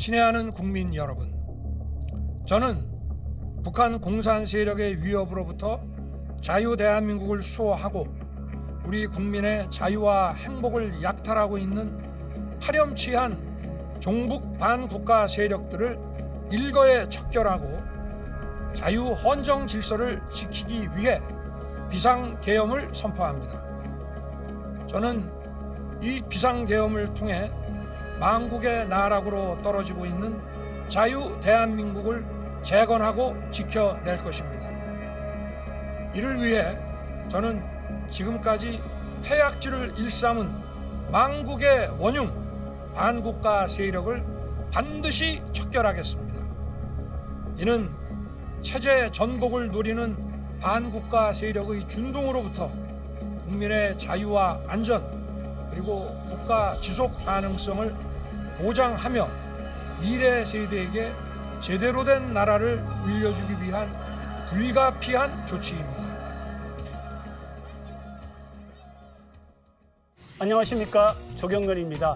친애하는 국민 여러분, 저는 북한 공산 세력의 위협으로부터 자유 대한민국을 수호하고 우리 국민의 자유와 행복을 약탈하고 있는 파렴치한 종북 반국가 세력들을 일거에 척결하고 자유 헌정 질서를 지키기 위해 비상계엄을 선포합니다. 저는 이 비상계엄을 통해 망국의 나락으로 떨어지고 있는 자유 대한민국을 재건하고 지켜낼 것입니다. 이를 위해 저는 지금까지 폐악질을 일삼은 망국의 원흉 반국가 세력을 반드시 척결하겠습니다. 이는 체제 전복을 노리는 반국가 세력의 준동으로부터 국민의 자유와 안전 그리고 국가 지속 가능성을 보장하며 미래 세대에게 제대로 된 나라를 물려주기 위한 불가피한 조치입니다. 안녕하십니까, 조경련입니다.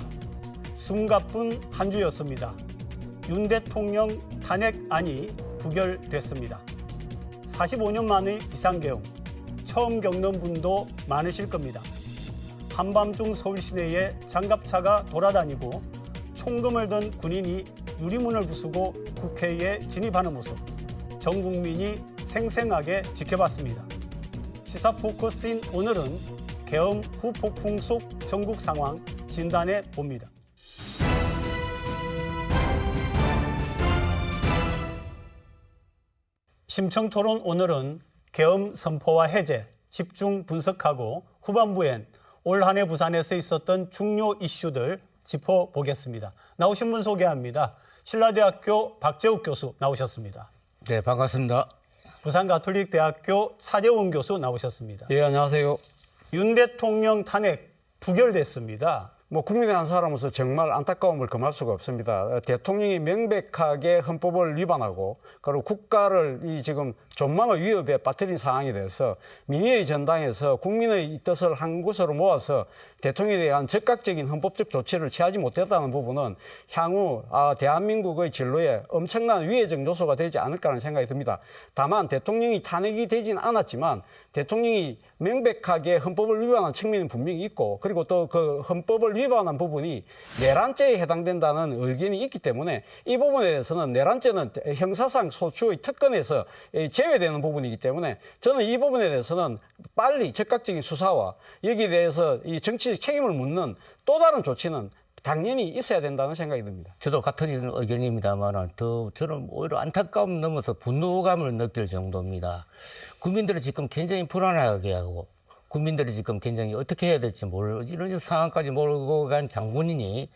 숨가쁜 한 주였습니다. 윤 대통령 탄핵안이 부결됐습니다. 45년 만의 비상계엄, 처음 겪는 분도 많으실 겁니다. 한밤중 서울 시내에 장갑차가 돌아다니고 총금을 든 군인이 유리문을 부수고 국회에 진입하는 모습, 전 국민이 생생하게 지켜봤습니다. 시사 포커스인 오늘은 계엄 후 폭풍 속 전국 상황 진단해 봅니다. 심층토론 오늘은 계엄 선포와 해제, 집중 분석하고 후반부엔 올 한 해 부산에서 있었던 중요 이슈들 짚어보겠습니다. 나오신 분 소개합니다. 신라대학교 박재욱 교수 나오셨습니다. 네, 반갑습니다. 부산가톨릭대학교 차재원 교수 나오셨습니다. 예, 안녕하세요. 윤 대통령 탄핵 부결됐습니다. 국민의 한 사람으로서 정말 안타까움을 금할 수가 없습니다. 대통령이 명백하게 헌법을 위반하고 그리고 국가를 지금 전망의 위협에 빠뜨린 상황에 대해서 민의의 전당에서 국민의 뜻을 한 곳으로 모아서 대통령에 대한 적극적인 헌법적 조치를 취하지 못했다는 부분은 향후 대한민국의 진로에 엄청난 위해적 요소가 되지 않을까라는 생각이 듭니다. 다만 대통령이 탄핵이 되진 않았지만 대통령이 명백하게 헌법을 위반한 측면이 분명히 있고 그리고 또 그 헌법을 위반한 부분이 내란죄에 해당된다는 의견이 있기 때문에 이 부분에 대해서는 내란죄는 형사상 소추의 특권에서 제외되는 부분이기 때문에 저는 이 부분에 대해서는 빨리 적극적인 수사와 여기에 대해서 이 정치적 책임을 묻는 또 다른 조치는 당연히 있어야 된다는 생각이 듭니다. 저도 같은 의견입니다만 저는 오히려 안타까움 넘어서 분노감을 느낄 정도입니다. 국민들이 지금 굉장히 불안하게 하고 국민들이 지금 굉장히 어떻게 해야 될지 이런 상황까지 몰고 간 장군인이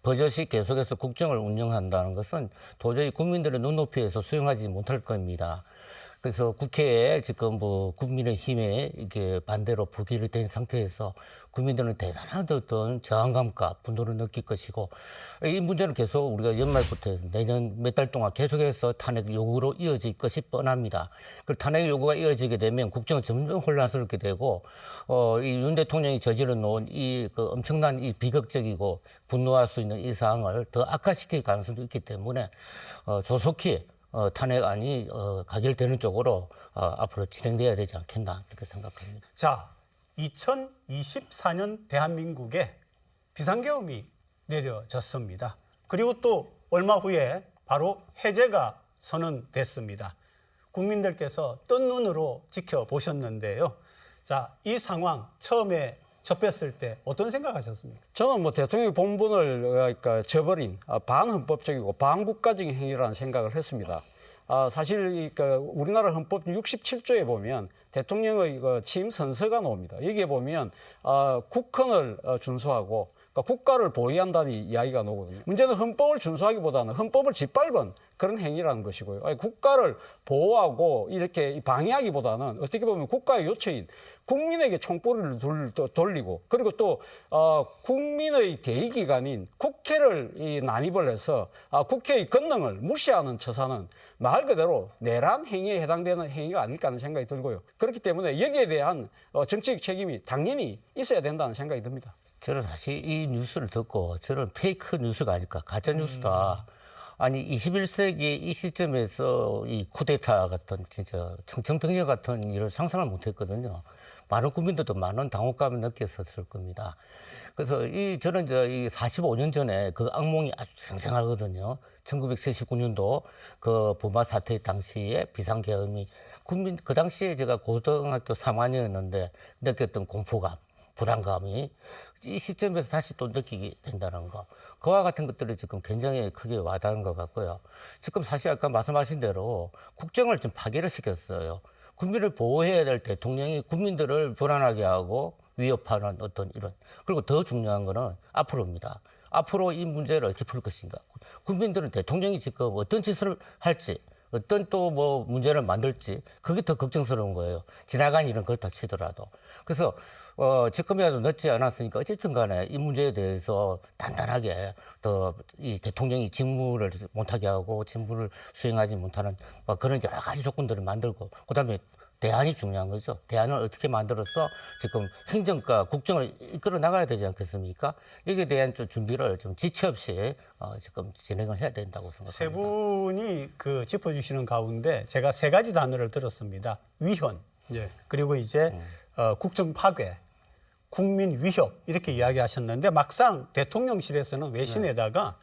버젓이 계속해서 국정을 운영한다는 것은 도저히 국민들의 눈높이에서 수용하지 못할 겁니다. 그래서 국회에 지금 국민의힘에 이게 반대로 부결된 상태에서 국민들은 대단한 어떤 저항감과 분노를 느낄 것이고 이 문제는 계속 우리가 연말부터 해서 내년 몇 달 동안 계속해서 탄핵 요구로 이어질 것이 뻔합니다. 그 탄핵 요구가 이어지게 되면 국정은 점점 혼란스럽게 되고 이 윤 대통령이 저질러 놓은 엄청난 이 비극적이고 분노할 수 있는 이 상황을 더 악화시킬 가능성도 있기 때문에 조속히 탄핵안이 가결되는 쪽으로 앞으로 진행돼야 되지 않겠나 이렇게 생각합니다. 자, 2024년 대한민국에 비상계엄이 내려졌습니다. 그리고 또 얼마 후에 바로 해제가 선언됐습니다. 국민들께서 뜬 눈으로 지켜보셨는데요. 자, 이 상황 처음에 접했을 때 어떤 생각하셨습니까? 저는 대통령의 본분을 저버린 반헌법적이고 반국가적인 행위라는 생각을 했습니다. 사실 우리나라 헌법 67조에 보면 대통령의 취임 선서가 나옵니다. 여기에 보면 국헌을 준수하고 국가를 보위한다는 이야기가 나오거든요. 문제는 헌법을 준수하기보다는 헌법을 짓밟은 그런 행위라는 것이고요. 국가를 보호하고 이렇게 방해하기보다는 어떻게 보면 국가의 요체인 국민에게 총불을 돌리고 그리고 또 국민의 대의기관인 국회를 난입을 해서 국회의 권능을 무시하는 처사는 말 그대로 내란 행위에 해당되는 행위가 아닐까 하는 생각이 들고요. 그렇기 때문에 여기에 대한 정치적 책임이 당연히 있어야 된다는 생각이 듭니다. 저는 사실 이 뉴스를 듣고 저는 페이크 뉴스가 아닐까, 가짜 뉴스다. 아니 21세기 이 시점에서 이 쿠데타 같은 진짜 청천벽력 같은 일을 상상을 못했거든요. 많은 국민들도 많은 당혹감을 느꼈었을 겁니다. 그래서 저는 이 45년 전에 그 악몽이 아주 생생하거든요. 1979년도 그 부마 사태 당시에 비상계엄이 그 당시에 제가 고등학교 3학년이었는데 느꼈던 공포감, 불안감이 이 시점에서 다시 또 느끼게 된다는 거. 그와 같은 것들이 지금 굉장히 크게 와닿은 것 같고요. 지금 사실 아까 말씀하신 대로 국정을 좀 파괴를 시켰어요. 국민을 보호해야 될 대통령이 국민들을 불안하게 하고 위협하는 어떤 이런. 그리고 더 중요한 거는 앞으로입니다. 앞으로 이 문제를 어떻게 풀 것인가. 국민들은 대통령이 지금 어떤 짓을 할지, 어떤 또 뭐 문제를 만들지, 그게 더 걱정스러운 거예요. 지나간 일은 그렇다 치더라도. 그래서 지금이라도 늦지 않았으니까 어쨌든 간에 이 문제에 대해서 단단하게 더 이 대통령이 직무를 못하게 하고 직무를 수행하지 못하는 뭐 그런 여러 가지 조건들을 만들고, 그다음에 대안이 중요한 거죠. 대안을 어떻게 만들어서 지금 행정과 국정을 이끌어 나가야 되지 않겠습니까? 여기에 대한 좀 준비를 좀 지체 없이 지금 진행을 해야 된다고 생각합니다. 세 분이 그 짚어주시는 가운데 제가 세 가지 단어를 들었습니다. 위헌, 예. 그리고 이제 국정 파괴, 국민 위협 이렇게 이야기하셨는데 막상 대통령실에서는 외신에다가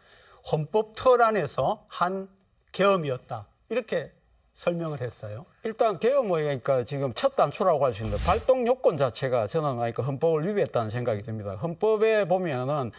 헌법 틀 안에서 한 계엄이었다 이렇게 설명을 했어요. 일단 계엄의 그러니까 지금 첫 단추라고 할 수 있는 발동 요건 자체가 저는 그러니까 헌법을 위배했다는 생각이 듭니다. 헌법에 보면은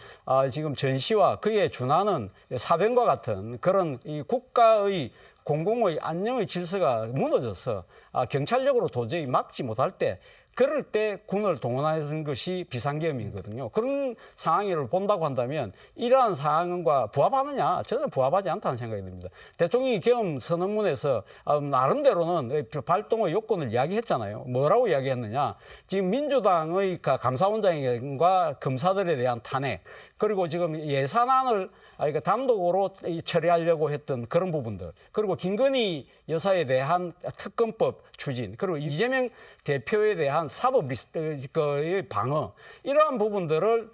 지금 전시와 그에 준하는 사변과 같은 그런 이 국가의 공공의 안녕의 질서가 무너져서 경찰력으로 도저히 막지 못할 때, 그럴 때 군을 동원하는 것이 비상계엄이거든요. 그런 상황을 본다고 한다면 이러한 상황과 부합하느냐? 저는 부합하지 않다는 생각이 듭니다. 대통령이 계엄 선언문에서 나름대로는 발동의 요건을 이야기했잖아요. 뭐라고 이야기했느냐? 지금 민주당의 감사원장과 검사들에 대한 탄핵, 그리고 지금 예산안을 그러니까 단독으로 처리하려고 했던 그런 부분들, 그리고 김건희 여사에 대한 특검법 추진, 그리고 이재명 대표에 대한 사법 리스트의 방어, 이러한 부분들을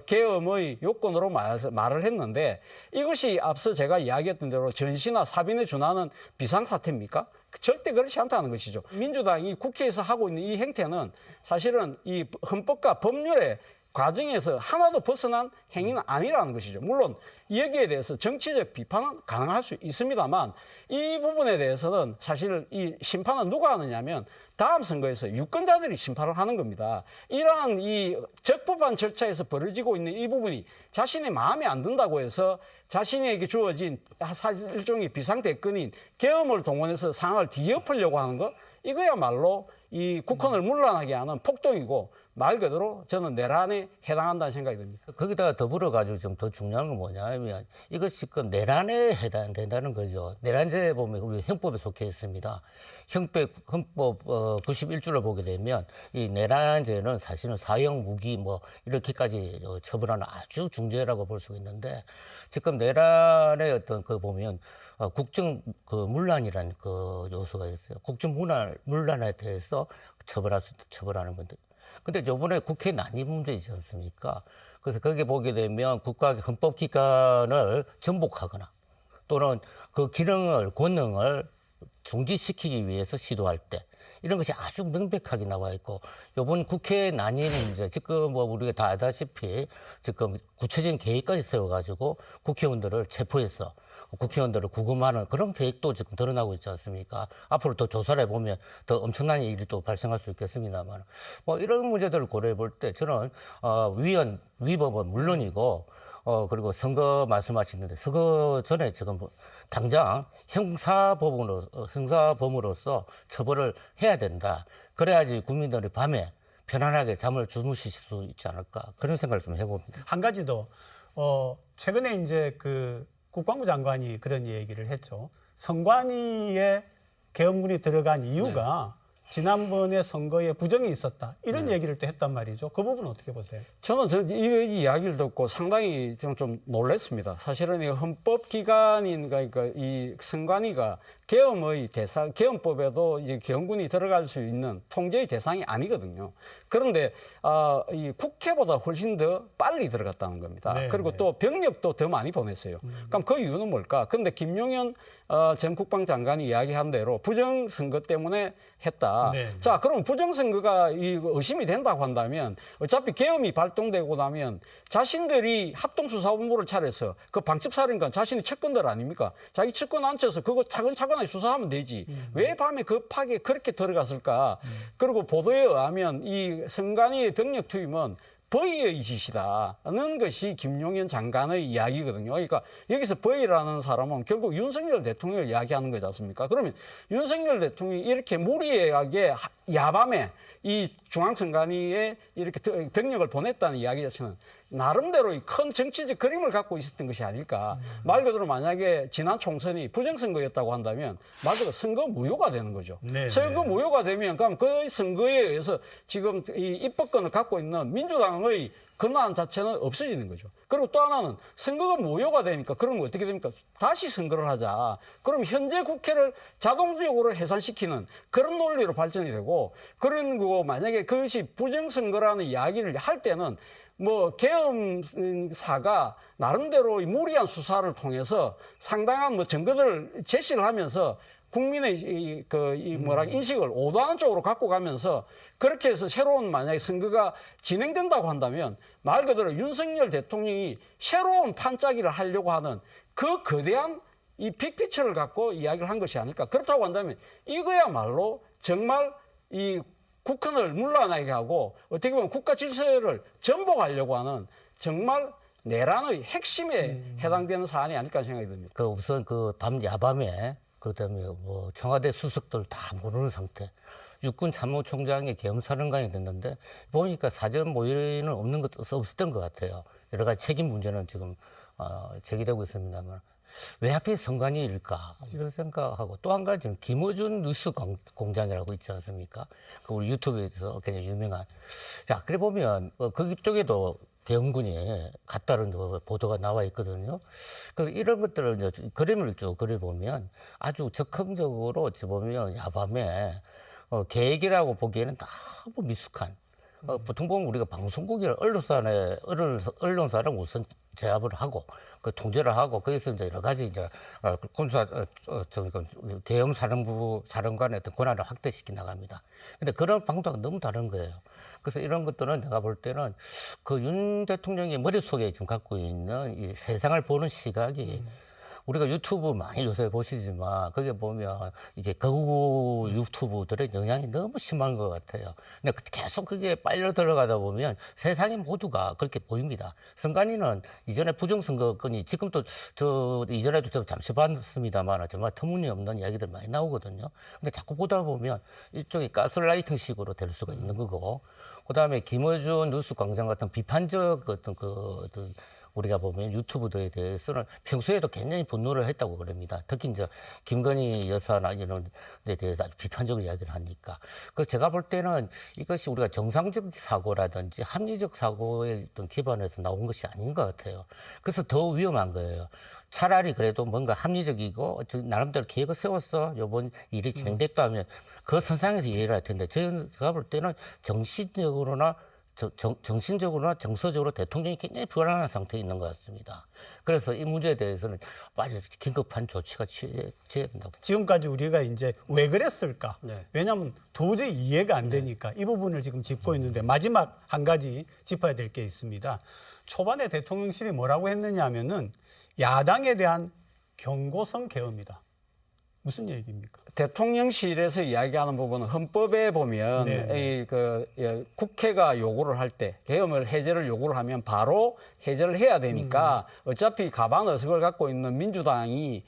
계엄의 요건으로 말을 했는데, 이것이 앞서 제가 이야기했던 대로 전시나 사변에 준하는 비상사태입니까? 절대 그렇지 않다는 것이죠. 민주당이 국회에서 하고 있는 이 행태는 사실은 이 헌법과 법률에 과정에서 하나도 벗어난 행위는 아니라는 것이죠. 물론 여기에 대해서 정치적 비판은 가능할 수 있습니다만, 이 부분에 대해서는 사실 이 심판은 누가 하느냐면 다음 선거에서 유권자들이 심판을 하는 겁니다. 이러한 이 적법한 절차에서 벌어지고 있는 이 부분이 자신의 마음에 안 든다고 해서 자신에게 주어진 일종의 비상대권인 계엄을 동원해서 상황을 뒤엎으려고 하는 것, 이거야말로 이 국헌을 문란하게 하는 폭동이고, 말 그대로 저는 내란에 해당한다는 생각이 듭니다. 거기다가 더불어 가지고 좀 더 중요한 건 뭐냐면 이것이 그 내란에 해당된다는 거죠. 내란죄에 보면 우리 형법에 속해 있습니다. 헌법 91조를 보게 되면 이 내란죄는 사실은 사형 무기 뭐 이렇게까지 처벌하는 아주 중죄라고 볼 수가 있는데, 지금 내란의 어떤 그 보면 국정 그 문란이라는 그 요소가 있어요. 국정 문란에 대해서 처벌하는 건데. 근데 요번에 국회 난입 문제 있지 않습니까? 그래서 거기에 보게 되면 국가 헌법기관을 전복하거나 또는 그 권능을 중지시키기 위해서 시도할 때, 이런 것이 아주 명백하게 나와 있고, 요번 국회 난입 문제, 지금 뭐 우리가 다 알다시피 지금 구체적인 계획까지 세워가지고 국회의원들을 체포해서 국회의원들을 구금하는 그런 계획도 지금 드러나고 있지 않습니까? 앞으로 더 조사를 해보면 더 엄청난 일이 또 발생할 수 있겠습니다만, 뭐 이런 문제들을 고려해 볼 때 저는 위법은 물론이고, 그리고 선거 말씀하시는데 선거 전에 지금 당장 형사범으로서 처벌을 해야 된다. 그래야지 국민들이 밤에 편안하게 잠을 주무실 수 있지 않을까, 그런 생각을 좀 해봅니다. 한 가지 더, 최근에 이제 그 국방부 장관이 그런 얘기를 했죠. 선관위에 계엄군이 들어간 이유가 지난번에 선거에 부정이 있었다, 이런 얘기를 또 했단 말이죠. 그 부분은 어떻게 보세요? 저는 이 이야기를 듣고 상당히 좀 놀랐습니다. 사실은 이 헌법기관인, 그러니까 이 선관위가 계엄의 대상, 계엄법에도 이제 계엄군이 들어갈 수 있는 통제의 대상이 아니거든요. 그런데 이 국회보다 훨씬 더 빨리 들어갔다는 겁니다. 네, 그리고 네. 또 병력도 더 많이 보냈어요. 그럼 그 이유는 뭘까? 근데 김용현 전 국방장관이 이야기한 대로 부정선거 때문에 했다. 네. 자, 그럼 부정선거가 의심이 된다고 한다면 어차피 계엄이 발동되고 나면 자신들이 합동수사본부를 차려서 그 방첩사령관 자신의 측근들 아닙니까? 자기 측근 앉혀서 그거 차근차근하게 수사하면 되지. 왜 밤에 급하게 그렇게 들어갔을까? 그리고 보도에 의하면 이 선관위의 병력 투입은 버의의 짓이다는 것이 김용현 장관의 이야기거든요. 그러니까 여기서 버의라는 사람은 결국 윤석열 대통령을 이야기하는 거지 않습니까? 그러면 윤석열 대통령이 이렇게 무리하게 야밤에 이 중앙선관위에 이렇게 병력을 보냈다는 이야기 자체는 나름대로 큰 정치적 그림을 갖고 있었던 것이 아닐까. 말 그대로 만약에 지난 총선이 부정선거였다고 한다면 말 그대로 선거 무효가 되는 거죠. 네, 선거 네. 무효가 되면 그럼 그 선거에 의해서 지금 이 입법권을 갖고 있는 민주당의 권한 자체는 없어지는 거죠. 그리고 또 하나는 선거가 무효가 되니까 그러면 어떻게 됩니까? 다시 선거를 하자. 그럼 현재 국회를 자동적으로 해산시키는 그런 논리로 발전이 되고 그런 거 만약에 그것이 부정선거라는 이야기를 할 때는 뭐 계엄사가 나름대로 무리한 수사를 통해서 상당한 뭐 증거들을 제시를 하면서 국민의 인식을 오도하는 쪽으로 갖고 가면서 그렇게 해서 새로운 만약에 선거가 진행된다고 한다면 말 그대로 윤석열 대통령이 새로운 판짜기를 하려고 하는 그 거대한 이 빅피처를 갖고 이야기를 한 것이 아닐까. 그렇다고 한다면 이거야말로 정말 이 국헌을 물러나게 하고 어떻게 보면 국가 질서를 전복하려고 하는 정말 내란의 핵심에 해당되는 사안이 아닐까 생각이 듭니다. 그 우선 그 밤 야밤에 그다음에 뭐 청와대 수석들 다 모르는 상태. 육군 참모총장이 계엄사령관이 됐는데 보니까 사전 모의는 없는 것 없었던 것 같아요. 여러 가지 책임 문제는 지금 제기되고 있습니다만 왜 하필 선관위일까 이런 생각하고 또 한 가지는 김어준 뉴스 공장이라고 있지 않습니까? 그 우리 유튜브에서 굉장히 유명한. 자, 그래 보면 그쪽에도 계엄군이 갔다는 보도가 나와 있거든요. 그 이런 것들을 이제 그림을 쭉 그려보면 아주 적극적으로 어찌 보면 야밤에 계획이라고 보기에는 너무 미숙한. 보통 보면 우리가 방송국이나 언론사랑 우선 제압을 하고 그 통제를 하고 거기서 이제 여러 가지 이제 군사 계엄 사령부 사령관의 어떤 권한을 확대시켜 나갑니다. 근데 그런 방도가 너무 다른 거예요. 그래서 이런 것들은 내가 볼 때는 그 윤 대통령의 머릿속에 지금 갖고 있는 이 세상을 보는 시각이 우리가 유튜브 많이 요새 보시지만 거기에 보면 이게 거구 유튜브들의 영향이 너무 심한 것 같아요. 근데 계속 그게 빨려 들어가다 보면 세상의 모두가 그렇게 보입니다. 선관위는 이전에 부정선거건이 지금도 이전에도 저 잠시 봤습니다만 정말 터무니없는 이야기들 많이 나오거든요. 근데 자꾸 보다 보면 일종의 가스라이팅식으로 될 수가 있는 거고, 그다음에 김어준 뉴스 광장 같은 비판적 어떤 우리가 보면 유튜브들에 대해서는 평소에도 굉장히 분노를 했다고 그럽니다. 특히 이제 김건희 여사나 이런 데 대해서 아주 비판적인 이야기를 하니까. 그래서 제가 볼 때는 이것이 우리가 정상적 사고라든지 합리적 사고의 어떤 기반에서 나온 것이 아닌 것 같아요. 그래서 더 위험한 거예요. 차라리 그래도 뭔가 합리적이고 나름대로 계획을 세웠어. 이번 일이 진행됐다 하면 그 선상에서 이해를 할 텐데 제가 볼 때는 정신적으로나 정서적으로 대통령이 굉장히 불안한 상태에 있는 것 같습니다. 그래서 이 문제에 대해서는 아주 긴급한 조치가 취해야 된다고. 지금까지 우리가 이제 왜 그랬을까? 네. 왜냐하면 도저히 이해가 안 되니까 이 부분을 지금 짚고 있는데 마지막 한 가지 짚어야 될 게 있습니다. 초반에 대통령실이 뭐라고 했느냐 하면은 야당에 대한 경고성 계엄이다. 무슨 얘기입니까? 대통령실에서 이야기하는 부분은 헌법에 보면 네. 국회가 요구를 할 때 계엄을 해제를 요구를 하면 바로 해제를 해야 되니까 어차피 가방의석을 갖고 있는 민주당이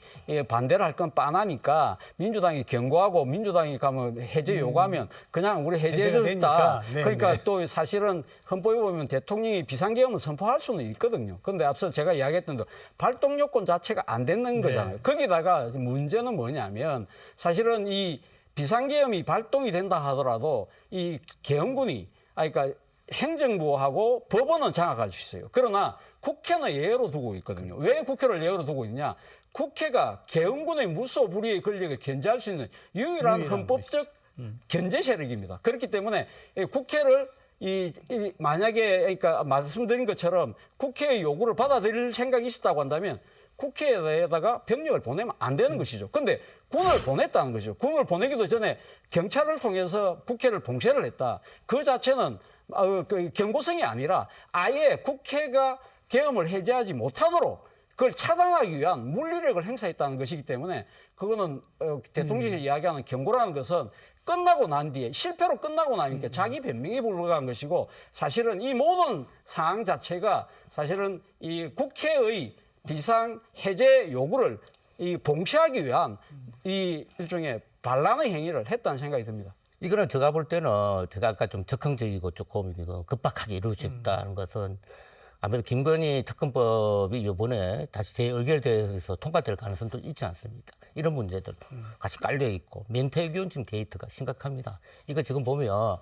반대를 할 건 뻔하니까 민주당이 경고하고 민주당이 가면 해제 요구하면 그냥 우리 해제됐다. 네, 그러니까 네. 또 사실은 헌법에 보면 대통령이 비상계엄을 선포할 수는 있거든요. 그런데 앞서 제가 이야기했던 대로 발동 요건 자체가 안 되는 거잖아요. 거기다가 문제는 뭐냐면 사실은 이 비상계엄이 발동이 된다 하더라도 이 계엄군이 그러니까 행정부하고 법원은 장악할 수 있어요. 그러나 국회는 예외로 두고 있거든요. 왜 국회를 예외로 두고 있냐? 국회가 계엄군의 무소불위의 권력을 견제할 수 있는 유일한 유일한 헌법적 견제 세력입니다. 그렇기 때문에 이 국회를 만약에 그러니까 말씀드린 것처럼 국회의 요구를 받아들일 생각이 있었다고 한다면 국회에다가 병력을 보내면 안 되는 것이죠. 근데 군을 보냈다는 것이죠. 군을 보내기도 전에 경찰을 통해서 국회를 봉쇄를 했다. 그 자체는 그 경고성이 아니라 아예 국회가 계엄을 해제하지 못하도록 그걸 차단하기 위한 물리력을 행사했다는 것이기 때문에 그거는 대통령이 이야기하는 경고라는 것은 끝나고 난 뒤에 실패로 끝나고 나니까 자기 변명에 불과한 것이고 사실은 이 모든 상황 자체가 사실은 이 국회의 비상 해제 요구를 봉쇄하기 위한 이 일종의 반란의 행위를 했다는 생각이 듭니다. 이거는 제가 볼 때는 제가 아까 좀 적극적이고 조금 이거 급박하게 이루어졌다는 것은 아무래도 김건희 특검법이 이번에 다시 재의결돼서 통과될 가능성도 있지 않습니까? 이런 문제들 같이 깔려 있고 멘태균 지금 게이트가 심각합니다. 이거 지금 보면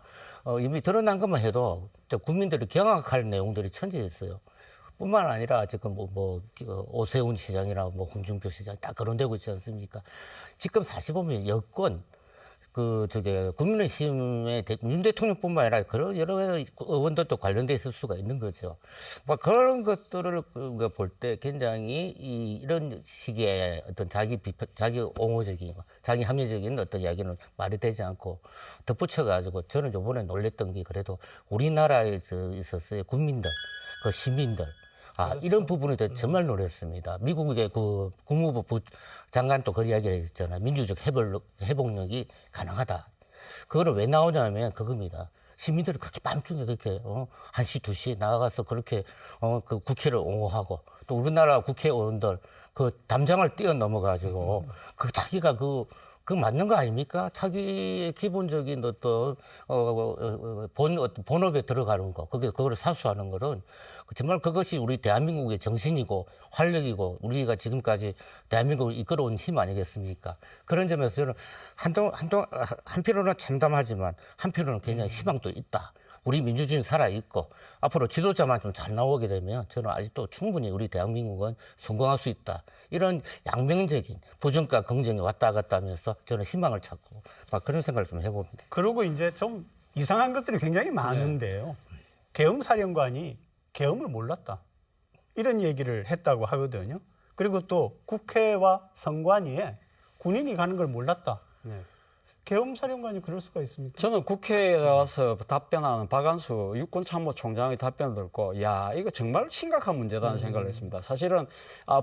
이미 드러난 것만 해도 국민들이 경악할 내용들이 천지에 있어요. 뿐만 아니라 지금 오세훈 시장이나 홍준표 시장 딱 거론되고 있지 않습니까? 지금 사실 보면 여권 국민의힘의 윤 대통령뿐만 아니라 그런 여러 의원들도 관련돼 있을 수가 있는 거죠. 그런 것들을 볼 때 굉장히 이런 식의 어떤 자기 옹호적인, 자기 합리적인 어떤 이야기는 말이 되지 않고 덧붙여가지고 저는 이번에 놀랬던 게 그래도 우리나라에서 있었어요. 국민들, 그 시민들. 이런 부분에 대해 정말 놀랐습니다. 미국의 그 국무부 장관도 그 이야기를 했잖아요. 민주적 회복력이 가능하다. 그거를 왜 나오냐면 그겁니다. 시민들이 그렇게 밤중에 그렇게 1시, 2시에 나가서 그렇게 그 국회를 옹호하고 또 우리나라 국회의원들 그 담장을 뛰어넘어가지고 그 자기가 그 맞는 거 아닙니까? 자기의 기본적인 어떤 본업에 들어가는 거, 그거를 사수하는 거는 정말 그것이 우리 대한민국의 정신이고 활력이고 우리가 지금까지 대한민국을 이끌어온 힘 아니겠습니까? 그런 점에서 저는 한편으로는 참담하지만 한편으로는 굉장히 희망도 있다. 우리 민주주의는 살아있고 앞으로 지도자만 좀 잘 나오게 되면 저는 아직도 충분히 우리 대한민국은 성공할 수 있다. 이런 양면적인 부정과 긍정이 왔다 갔다 하면서 저는 희망을 찾고 막 그런 생각을 좀 해봅니다. 그러고 이제 좀 이상한 것들이 굉장히 많은데요. 계엄사령관이 계엄을 몰랐다. 이런 얘기를 했다고 하거든요. 그리고 또 국회와 선관위에 군인이 가는 걸 몰랐다. 네. 계엄사령관이 그럴 수가 있습니까? 저는 국회에 와서 답변하는 박안수 육군참모총장의 답변을 듣고 야 이거 정말 심각한 문제다는 생각을 했습니다. 사실은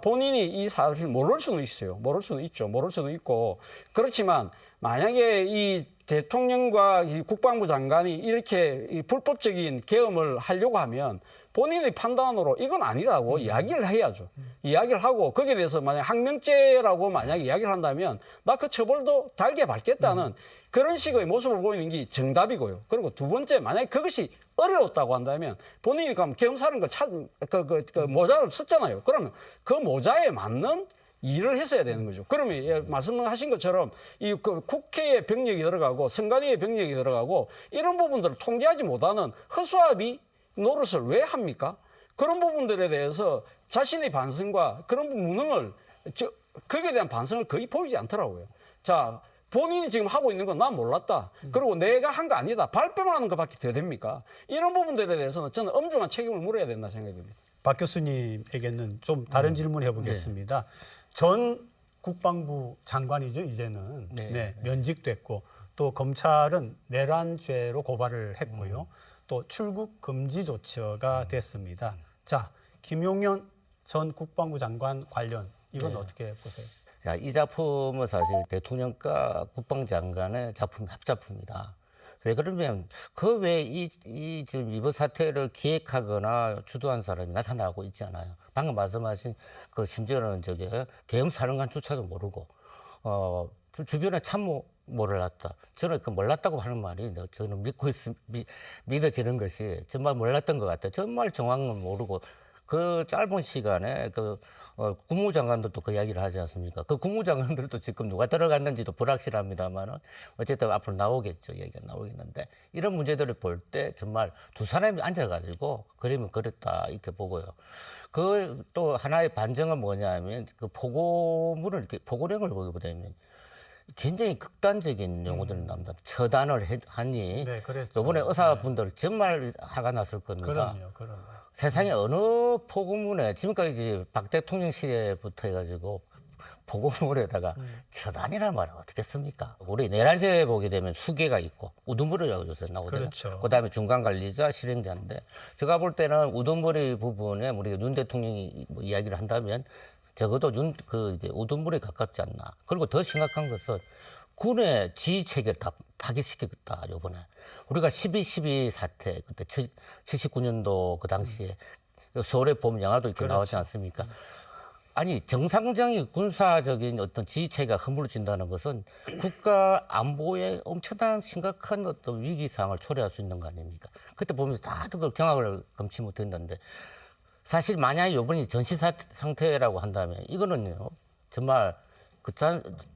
본인이 이 사실을 모를 수는 있어요. 모를 수는 있죠. 모를 수도 있고 그렇지만 만약에 이 대통령과 이 국방부 장관이 이렇게 이 불법적인 계엄을 하려고 하면 본인의 판단으로 이건 아니라고 이야기를 해야죠. 이야기를 하고 거기에 대해서 만약 항명죄라고 만약 이야기를 한다면 나 그 처벌도 달게 받겠다는 그런 식의 모습을 보이는 게 정답이고요. 그리고 두 번째 만약 그것이 어려웠다고 한다면 본인이 그럼 계엄사는 걸 그 모자를 썼잖아요. 그러면 그 모자에 맞는 일을 했어야 되는 거죠. 그러면 말씀하신 것처럼 그 국회에 병력이 들어가고 선관위에 병력이 들어가고 이런 부분들을 통제하지 못하는 허수아비 노릇을 왜 합니까? 그런 부분들에 대해서 자신의 반성과 그런 무능을 거기에 대한 반성을 거의 보이지 않더라고요. 자, 본인이 지금 하고 있는 건 난 몰랐다. 그리고 내가 한 거 아니다. 발뺌하는 것밖에 더 됩니까? 이런 부분들에 대해서는 저는 엄중한 책임을 물어야 된다 생각이 듭니다. 박 교수님에게는 좀 다른 질문 해보겠습니다. 전 국방부 장관이죠, 이제는. 네, 면직됐고 또 검찰은 내란죄로 고발을 했고요. 또 출국 금지 조처가 됐습니다. 자, 김용현 전 국방부 장관 관련 이건 어떻게 보세요? 자, 이 작품은 사실 대통령과 국방장관의 작품 합작품이다. 왜 그러면 그 외에 지금 이번 사태를 기획하거나 주도한 사람이 나타나고 있지 않아요. 방금 말씀하신 그 심지어는 계엄사령관 주차도 모르고 주변에 참모 몰랐다. 저는 그 몰랐다고 하는 말이 저는 믿어지는 것이 정말 몰랐던 것 같아요. 정말 정황을 모르고 그 짧은 시간에 국무장관들도 그 이야기를 하지 않습니까? 그 국무장관들도 지금 누가 들어갔는지도 불확실합니다만 어쨌든 앞으로 나오겠죠. 얘기가 나오겠는데 이런 문제들을 볼 때 정말 두 사람이 앉아가지고 그림을 그렸다 이렇게 보고요. 그 또 하나의 반증은 뭐냐면 그 보고문을 이렇게 보고령을 보게 되면 굉장히 극단적인 용어들이 나옵니다. 처단을 하니 네, 그랬죠. 이번에 의사분들 정말 화가 났을 겁니다. 그럼요. 세상에 어느 보고문에 지금까지 박 대통령 시대부터 해가지고 보고문에다가 처단이라는 말을 어떻게 씁니까? 우리 내란죄에 보게 되면 수개가 있고 우두머리라고 요새 나오잖아요. 그렇죠. 그다음에 중간관리자, 실행자인데 제가 볼 때는 우두머리 부분에 우리 윤 대통령이 뭐 이야기를 한다면 적어도 이게 우두머리에 가깝지 않나. 그리고 더 심각한 것은 군의 지휘 체계를 다 파괴시켰다, 요번에. 우리가 12.12 사태, 그때 79년도 그 당시에 서울에 보면 영화도 이렇게 나오지 않습니까? 아니, 정상적인 군사적인 어떤 지휘 체계가 허물어진다는 것은 국가 안보에 엄청난 심각한 어떤 위기 상황을 초래할 수 있는 거 아닙니까? 그때 보면서 다들 그 경악을 금치 못했는데 사실 만약에 요번이 전시 상태라고 한다면 이거는요, 정말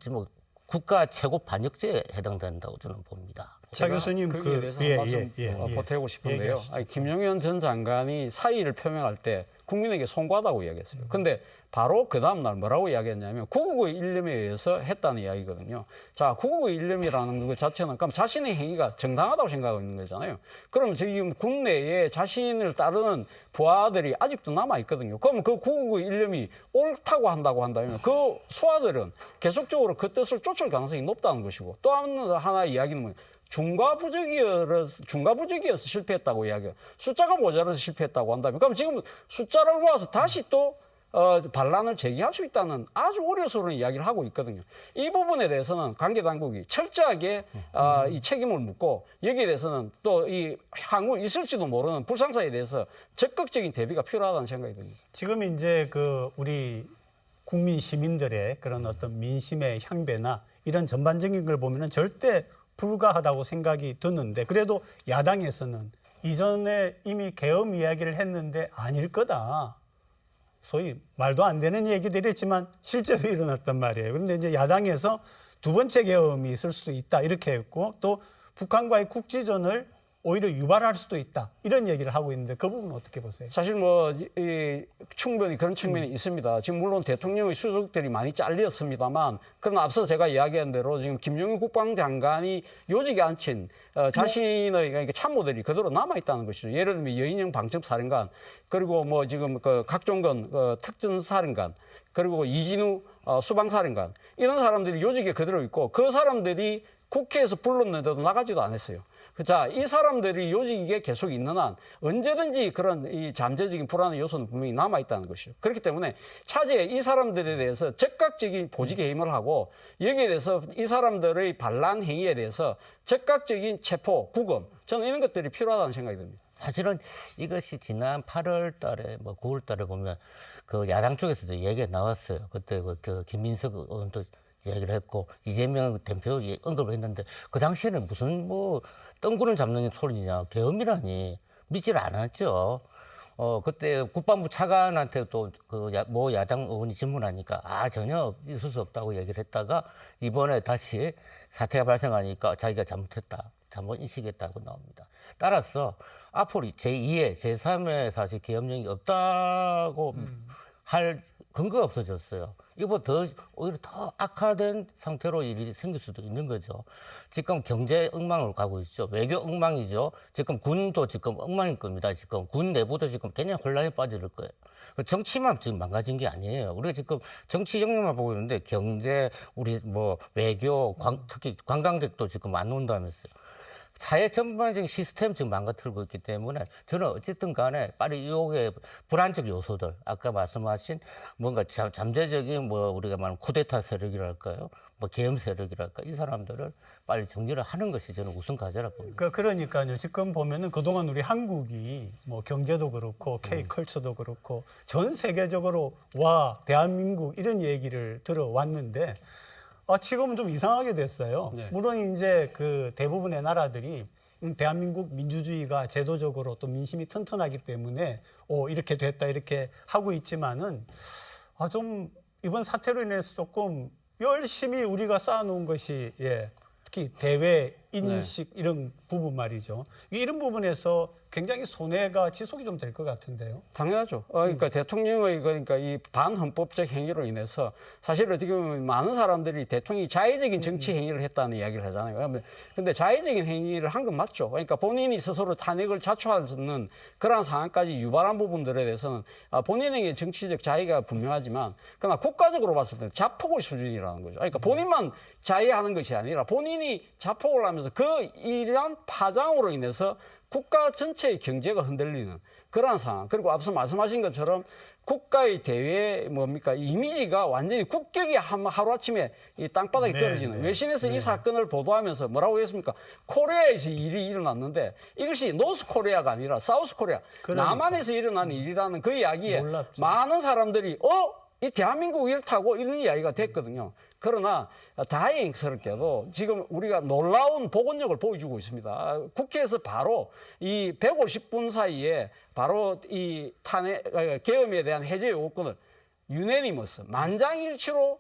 뭐 국가 최고 반역죄에 해당된다고 저는 봅니다. 차 교수님 거기에 대해서 한 말씀 보태고 싶은데요. 얘기하시죠. 아니, 김용현 전 장관이 사의를 표명할 때 국민에게 송구하다고 이야기했어요. 근데 바로 그 다음날 뭐라고 이야기했냐면 구국의 일념에 의해서 했다는 이야기거든요. 자, 구국의 일념이라는 것 자체는 그럼 자신의 행위가 정당하다고 생각하고 있는 거잖아요. 그럼 지금 국내에 자신을 따르는 부하들이 아직도 남아있거든요. 그럼 그 구국의 일념이 옳다고 한다고 한다면 그 수하들은 계속적으로 그 뜻을 쫓을 가능성이 높다는 것이고 또 하나 이야기는 뭐예요? 중과부적이어서 실패했다고 이야기해요. 숫자가 모자라서 실패했다고 한다면 그럼 지금 숫자를 모아서 다시 또 반란을 제기할 수 있다는 아주 우려스러운 이야기를 하고 있거든요. 이 부분에 대해서는 관계당국이 철저하게 이 책임을 묻고 여기에 대해서는 또 이 향후 있을지도 모르는 불상사에 대해서 적극적인 대비가 필요하다는 생각이 듭니다. 지금 이제 그 우리 국민 시민들의 그런 어떤 민심의 향배나 이런 전반적인 걸 보면은 절대 불가하다고 생각이 드는데 그래도 야당에서는 이전에 이미 계엄 이야기를 했는데 아닐 거다. 소위 말도 안 되는 얘기들이 있지만 실제로 일어났단 말이에요. 그런데 이제 야당에서 두 번째 계엄이 있을 수도 있다 이렇게 했고 또 북한과의 국지전을 오히려 유발할 수도 있다 이런 얘기를 하고 있는데 그 부분은 어떻게 보세요? 사실 충분히 그런 측면이 있습니다. 지금 물론 대통령의 수석들이 많이 잘렸습니다만 그러나 앞서 제가 이야기한 대로 지금 김용일 국방장관이 요직에 앉힌 자신의 참모들이 그대로 남아있다는 것이죠. 예를 들면 여인영 방첩사령관 그리고 뭐 지금 그 각종건 특전사령관 그리고 이진우 수방사령관 이런 사람들이 요직에 그대로 있고 그 사람들이 국회에서 불렀는데도 나가지도 않았어요. 자, 이 사람들이 요직에 계속 있는 한 언제든지 그런 이 잠재적인 불안의 요소는 분명히 남아있다는 것이죠. 그렇기 때문에 차제에 이 사람들에 대해서 적극적인 보직 해임을 하고 여기에 대해서 이 사람들의 반란 행위에 대해서 적극적인 체포, 구금 저는 이런 것들이 필요하다는 생각이 듭니다. 사실은 이것이 지난 8월 달에 뭐 9월 달에 보면 그 야당 쪽에서도 얘기가 나왔어요. 그때 그 김민석 의원도 이야기를 했고 이재명 대표 언급을 했는데 그 당시에는 무슨 뭐 뜬구름 잡는 소리냐 계엄이라니 믿질 않았죠. 그때 국방부 차관한테 또 그 모 야당 의원이 질문하니까 전혀 있을 수 없다고 얘기를 했다가 이번에 다시 사태가 발생하니까 자기가 잘못했다. 잘못 인식했다고 나옵니다. 따라서 앞으로 제2의, 제3의 사실 계엄령이 없다고 할 근거가 없어졌어요. 이거보다 오히려 더 악화된 상태로 일이 생길 수도 있는 거죠. 지금 경제 엉망으로 가고 있죠. 외교 엉망이죠. 지금 군도 지금 엉망일 겁니다. 지금 군 내부도 지금 굉장히 혼란에 빠질 거예요. 정치만 지금 망가진 게 아니에요. 우리가 지금 정치 영역만 보고 있는데 경제, 우리 뭐 외교, 특히 관광객도 지금 안 온다면서요. 사회 전반적인 시스템 지금 망가뜨리고 있기 때문에 저는 어쨌든 간에 빨리 이게 불안적 요소들 아까 말씀하신 뭔가 잠재적인 뭐 우리가 말하는 쿠데타 세력이랄까요? 뭐 계엄 세력이랄까 이 사람들을 빨리 정리를 하는 것이 저는 우선 과제라 봅니다. 그러니까요. 지금 보면은 그동안 우리 한국이 뭐 경제도 그렇고 K컬처도 그렇고 전 세계적으로 와 대한민국 이런 얘기를 들어왔는데 지금은 좀 이상하게 됐어요. 네. 물론 이제 그 대부분의 나라들이 대한민국 민주주의가 제도적으로 또 민심이 튼튼하기 때문에 이렇게 됐다 이렇게 하고 있지만은 좀 이번 사태로 인해서 조금 열심히 우리가 쌓아놓은 것이 특히 대외 인식 이런 부분 말이죠. 이런 부분에서 굉장히 손해가 지속이 좀 될 것 같은데요. 당연하죠. 그러니까 대통령의 그러니까 이 반헌법적 행위로 인해서 사실 어떻게 보면 많은 사람들이 대통령이 자의적인 정치 행위를 했다는 이야기를 하잖아요. 근데 자의적인 행위를 한 건 맞죠. 그러니까 본인이 스스로 탄핵을 자초할 수 있는 그런 상황까지 유발한 부분들에 대해서는 본인에게 정치적 자의가 분명하지만 그러나 국가적으로 봤을 때는 자폭의 수준이라는 거죠. 그러니까 본인만 자의하는 것이 아니라 본인이 자폭을 하면서 그 이러한 파장으로 인해서 국가 전체의 경제가 흔들리는 그러한 상황. 그리고 앞서 말씀하신 것처럼 국가의 대외 이미지가 완전히 국격이 하루아침에 이 땅바닥에 떨어지는 외신에서 이 사건을 보도하면서 뭐라고 했습니까? 코리아에서 일이 일어났는데 이것이 노스 코리아가 아니라 사우스 코리아, 남한에서 일어난 일이라는 그 이야기에 놀랍죠. 많은 사람들이 이 대한민국 이렇다고 이런 이야기가 됐거든요. 그러나 다행스럽게도 지금 우리가 놀라운 복원력을 보여주고 있습니다. 국회에서 바로 이 150분 사이에 바로 이 계엄에 대한 해제 요구권을 유네니머스 만장일치로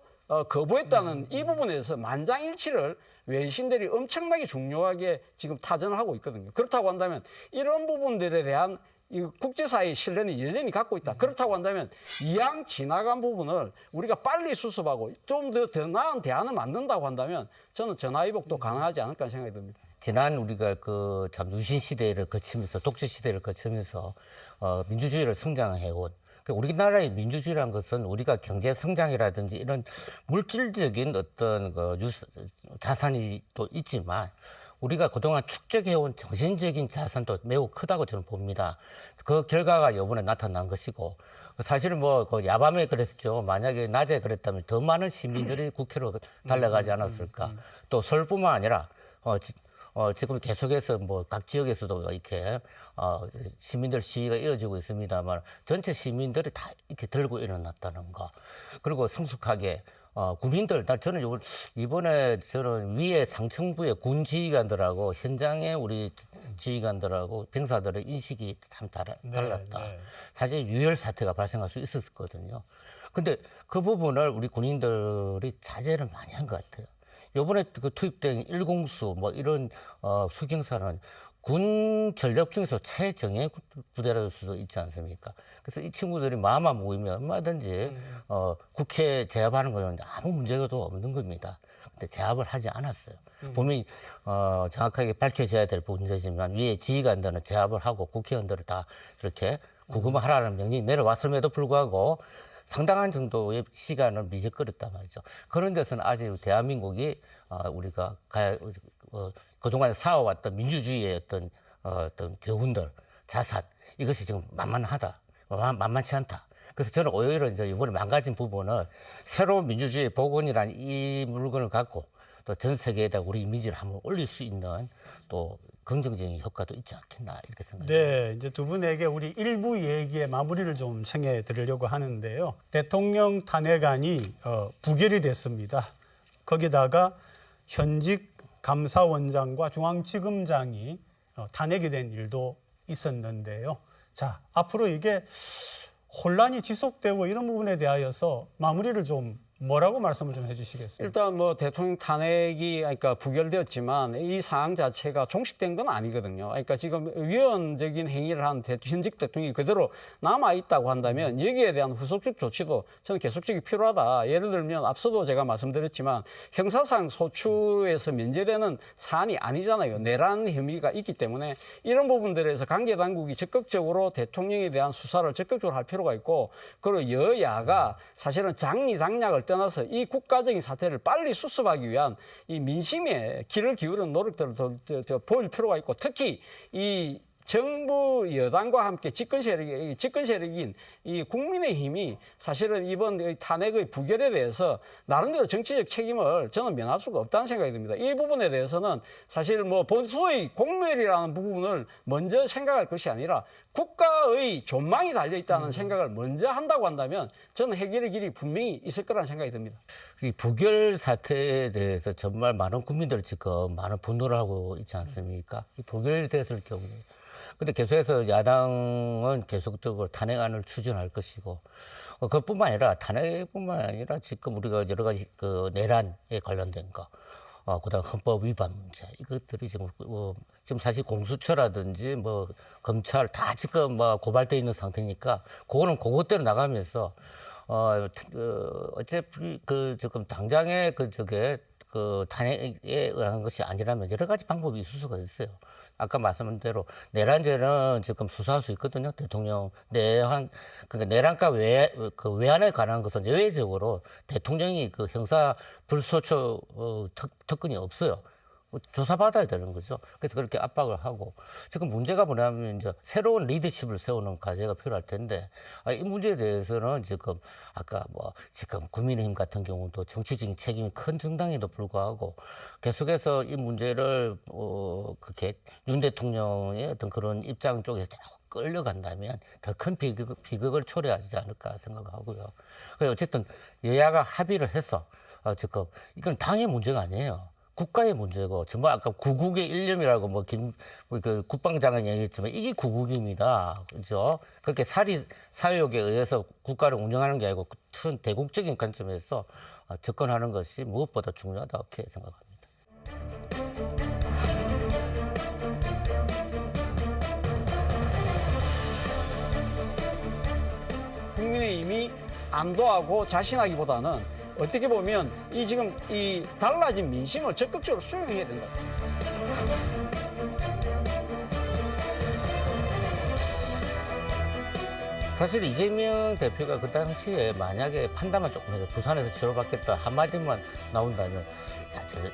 거부했다는 이 부분에서 만장일치를 외신들이 엄청나게 중요하게 지금 타전하고 있거든요. 그렇다고 한다면 이런 부분들에 대한 이 국제사회의 신뢰는 여전히 갖고 있다. 그렇다고 한다면 이왕 지나간 부분을 우리가 빨리 수습하고 좀 더 나은 대안을 만든다고 한다면 저는 전화위복도 가능하지 않을까 생각이 듭니다. 지난 우리가 그 참 유신 시대를 거치면서 독재 시대를 거치면서 민주주의를 성장해온 우리나라의 민주주의라는 것은 우리가 경제 성장이라든지 이런 물질적인 어떤 자산이 또 있지만 우리가 그동안 축적해온 정신적인 자산도 매우 크다고 저는 봅니다. 그 결과가 이번에 나타난 것이고 사실은 그 야밤에 그랬죠. 만약에 낮에 그랬다면 더 많은 시민들이 국회로 달려가지 않았을까. 또 서울뿐만 아니라 지금 계속해서 각 지역에서도 이렇게 시민들 시위가 이어지고 있습니다만 전체 시민들이 다 이렇게 들고 일어났다는 거. 그리고 성숙하게 군인들, 저는 이번에 저는 위에 상층부의 군 지휘관들하고 현장에 우리 지휘관들하고 병사들의 인식이 참 달랐다. 네. 사실 유혈 사태가 발생할 수 있었거든요. 근데 그 부분을 우리 군인들이 자제를 많이 한 것 같아요. 요번에 그 투입된 일공수 이런 수경사는 군 전력 중에서 최정예 부대랄 수도 있지 않습니까? 그래서 이 친구들이 마음만 모이면 얼마든지 국회 제압하는 건 아무 문제가 없는 겁니다. 근데 제압을 하지 않았어요. 분명히 정확하게 밝혀져야 될 문제지만 위에 지휘관들은 제압을 하고 국회의원들을 다 이렇게 구금하라는 명령이 내려왔음에도 불구하고 상당한 정도의 시간을 미적거렸단 말이죠. 그런 데서는 아직 대한민국이 우리가 그동안 쌓아왔던 민주주의의 어떤 교훈들, 자산, 이것이 지금 만만치 않다. 그래서 저는 오히려 이제 이번에 망가진 부분을 새로운 민주주의 복원이라는 이 물건을 갖고 또 전 세계에다 우리 이미지를 한번 올릴 수 있는 또 긍정적인 효과도 있지 않겠나 이렇게 생각합니다. 네, 이제 두 분에게 우리 일부 얘기의 마무리를 좀 청해 드리려고 하는데요. 대통령 탄핵안이 부결이 됐습니다. 거기다가 현직 감사원장과 중앙지검장이 탄핵이 된 일도 있었는데요. 자, 앞으로 이게 혼란이 지속되고 이런 부분에 대하여서 마무리를 좀 뭐라고 말씀을 좀 해주시겠습니까? 일단 대통령 탄핵이 그러니까 부결되었지만 이 사항 자체가 종식된 건 아니거든요. 그러니까 지금 위헌적인 행위를 한 현직 대통령이 그대로 남아 있다고 한다면 여기에 대한 후속적 조치도 저는 계속적이 필요하다. 예를 들면 앞서도 제가 말씀드렸지만 형사상 소추에서 면제되는 사안이 아니잖아요. 내란 혐의가 있기 때문에 이런 부분들에서 관계 당국이 적극적으로 대통령에 대한 수사를 적극적으로 할 필요가 있고 그리고 여야가 사실은 장리장략을 떠나서 이 국가적인 사태를 빨리 수습하기 위한 이 민심에 귀를 기울이는 노력들을 더 보일 필요가 있고 특히 이 정부 여당과 함께 집권 세력인 이 국민의힘이 사실은 이번 탄핵의 부결에 대해서 나름대로 정치적 책임을 저는 면할 수가 없다는 생각이 듭니다. 이 부분에 대해서는 사실 보수의 공멸이라는 부분을 먼저 생각할 것이 아니라 국가의 존망이 달려 있다는 생각을 먼저 한다고 한다면 저는 해결의 길이 분명히 있을 거라는 생각이 듭니다. 이 부결 사태에 대해서 정말 많은 국민들이 지금 많은 분노를 하고 있지 않습니까? 이 부결이 됐을 경우에. 근데 계속해서 야당은 계속적으로 탄핵안을 추진할 것이고 그것뿐만 아니라 탄핵뿐만 아니라 지금 우리가 여러 가지 그 내란에 관련된 거, 그다음 헌법 위반 문제 이것들이 지금 사실 공수처라든지 뭐 검찰 다 지금 뭐 고발돼 있는 상태니까 그거는 그것대로 나가면서 어차피 그 지금 당장의 그 탄핵에 의한 것이 아니라면 여러 가지 방법이 있을 수가 있어요. 아까 말씀한 대로 내란죄는 지금 수사할 수 있거든요. 대통령 내한 그러니까 내란과 외환에 관한 것은 예외적으로 대통령이 그 형사 불소추 특권이 없어요. 조사받아야 되는 거죠. 그래서 그렇게 압박을 하고 지금 문제가 뭐냐면 이제 새로운 리더십을 세우는 과제가 필요할 텐데 이 문제에 대해서는 지금 아까 뭐 지금 국민의힘 같은 경우도 정치적인 책임이 큰 정당에도 불구하고 계속해서 이 문제를 그렇게 윤 대통령의 어떤 그런 입장 쪽에 자꾸 끌려간다면 더 큰 비극을 초래하지 않을까 생각하고요. 그래서 어쨌든 여야가 합의를 해서 지금 이건 당의 문제가 아니에요. 국가의 문제고 정말 아까 구국의 일념이라고 그 국방장관이 얘기했지만 이게 구국입니다. 그렇죠? 그렇게 사회욕에 의해서 국가를 운영하는 게 아니고 큰 대국적인 관점에서 접근하는 것이 무엇보다 중요하다 이렇게 생각합니다. 국민의힘이 안도하고 자신하기보다는 어떻게 보면 이 지금 이 달라진 민심을 적극적으로 수용해야 된다. 사실 이재명 대표가 그 당시에 만약에 판단만 조금 해서 부산에서 치러받겠다 한마디만 나온다면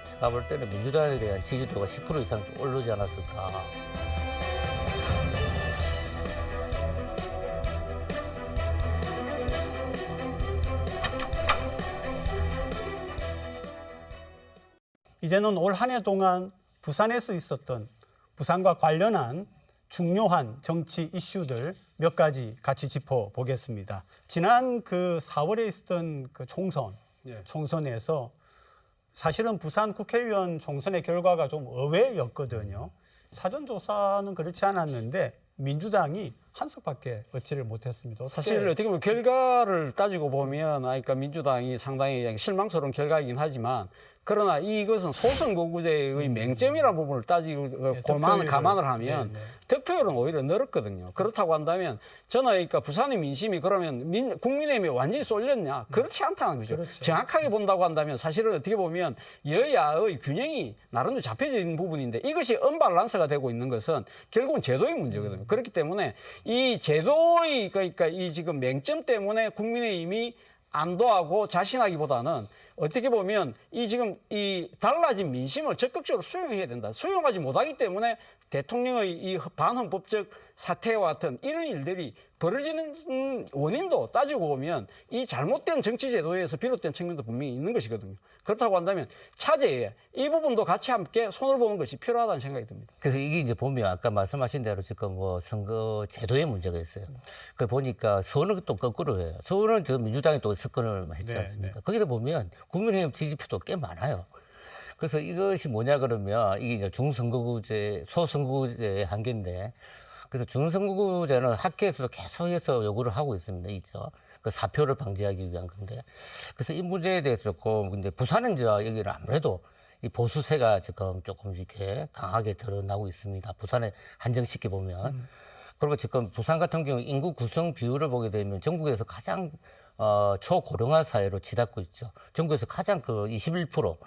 제가 볼 때는 민주당에 대한 지지도가 10% 이상 오르지 않았을까. 이제는 올 한 해 동안 부산에서 있었던 부산과 관련한 중요한 정치 이슈들 몇 가지 같이 짚어보겠습니다. 지난 그 4월에 있었던 그 총선에서 사실은 부산 국회의원 총선의 결과가 좀 의외였거든요. 사전조사는 그렇지 않았는데 민주당이 한 석밖에 얻지를 못했습니다. 사실 어떻게 보면 결과를 따지고 보면 그러니까 민주당이 상당히 실망스러운 결과이긴 하지만 그러나 이것은 소선거구제의 맹점이라는 부분을 따지고 감안을 하면 득표율은 오히려 늘었거든요. 그렇다고 한다면 저는 그러니까 부산의 민심이 그러면 국민의힘이 완전히 쏠렸냐? 그렇지 않다는 거죠. 그렇죠. 정확하게 본다고 한다면 사실은 어떻게 보면 여야의 균형이 나름대로 잡혀져 있는 부분인데 이것이 언밸런스가 되고 있는 것은 결국은 제도의 문제거든요. 그렇기 때문에 이 제도의 그러니까 이 지금 맹점 때문에 국민의힘이 안도하고 자신하기보다는 어떻게 보면 이 지금 이 달라진 민심을 적극적으로 수용해야 된다. 수용하지 못하기 때문에 대통령의 이 반헌법적 사태와 같은 이런 일들이 벌어지는 원인도 따지고 보면 이 잘못된 정치 제도에서 비롯된 측면도 분명히 있는 것이거든요. 그렇다고 한다면 차제에 이 부분도 같이 함께 손을 보는 것이 필요하다는 생각이 듭니다. 그래서 이게 이제 보면 아까 말씀하신 대로 지금 뭐 선거 제도에 문제가 있어요. 그 보니까 서울은 또 거꾸로 해요. 서울은 저 민주당이 또 접근을 했지 않습니까? 거기다 보면 국민의힘 지지표도 꽤 많아요. 그래서 이것이 뭐냐 그러면 이게 이제 중선거구제, 소선거구제의 한계인데 그래서 중선거구제는 학계에서도 계속해서 요구를 하고 있습니다. 있죠. 그 사표를 방지하기 위한 건데. 그래서 이 문제에 대해서 조금 근데 부산은 이제 여기는 아무래도 이 보수세가 지금 조금 이렇게 강하게 드러나고 있습니다. 부산에 한정시켜 보면. 그리고 지금 부산 같은 경우 인구 구성 비율을 보게 되면 전국에서 가장 초고령화 사회로 치닫고 있죠. 전국에서 가장 그 21%.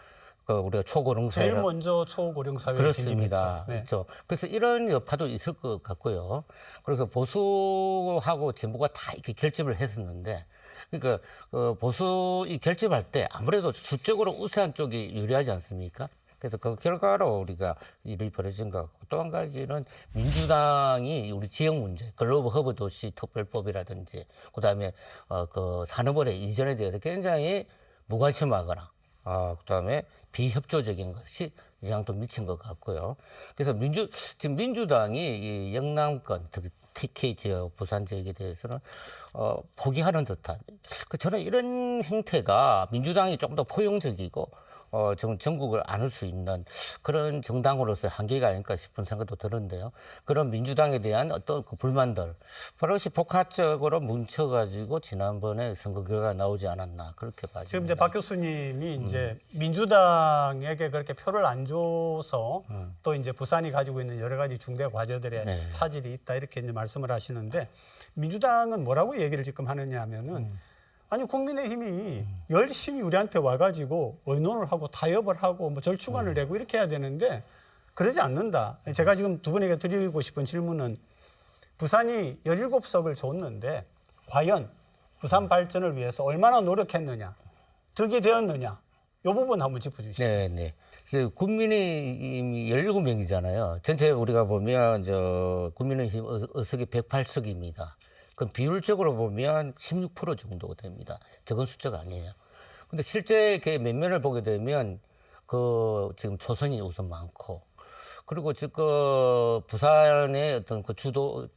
우리가 초고령 사회 제일 먼저 초고령 사회에 그렇습니다. 네. 그렇죠. 그래서 이런 여파도 있을 것 같고요. 그리고 보수하고 진보가 다 이렇게 결집을 했었는데, 그러니까 보수 이 결집할 때 아무래도 수적으로 우세한 쪽이 유리하지 않습니까? 그래서 그 결과로 우리가 일이 벌어진 것 같고 또 한 가지는 민주당이 우리 지역 문제, 글로벌 허브 도시 특별법이라든지 그다음에 그 산업원의 이전에 대해서 굉장히 무관심하거나 그다음에 비협조적인 것이 영향도 미친 것 같고요. 그래서 지금 민주당이 이 영남권, 특히 TK 지역, 부산 지역에 대해서는 포기하는 듯한. 저는 이런 행태가 민주당이 좀 더 포용적이고 좀 전국을 안을 수 있는 그런 정당으로서의 한계가 아닐까 싶은 생각도 드는데요. 그런 민주당에 대한 어떤 그 불만들, 버릇이 복합적으로 뭉쳐가지고 지난번에 선거 결과가 나오지 않았나 그렇게 봐집니다. 지금 이제 박 교수님이 이제 민주당에게 그렇게 표를 안 줘서 또 이제 부산이 가지고 있는 여러 가지 중대 과제들의 네. 차질이 있다 이렇게 이제 말씀을 하시는데 민주당은 뭐라고 얘기를 지금 하느냐 하면은 아니 국민의힘이 열심히 우리한테 와가지고 의논을 하고 타협을 하고 뭐 절충안을 내고 이렇게 해야 되는데 그러지 않는다. 제가 지금 두 분에게 드리고 싶은 질문은 부산이 17석을 줬는데 과연 부산 발전을 위해서 얼마나 노력했느냐, 득이 되었느냐, 이 부분 한번 짚어주시죠. 네, 네. 그래서 국민의힘이 17명이잖아요. 전체 우리가 보면 국민의힘 의석이 108석입니다. 그럼 비율적으로 보면 16% 정도 됩니다. 적은 숫자가 아니에요. 근데 실제 이렇게 면면을 보게 되면 지금 조선이 우선 많고 그리고 지금 부산의 어떤 그 주도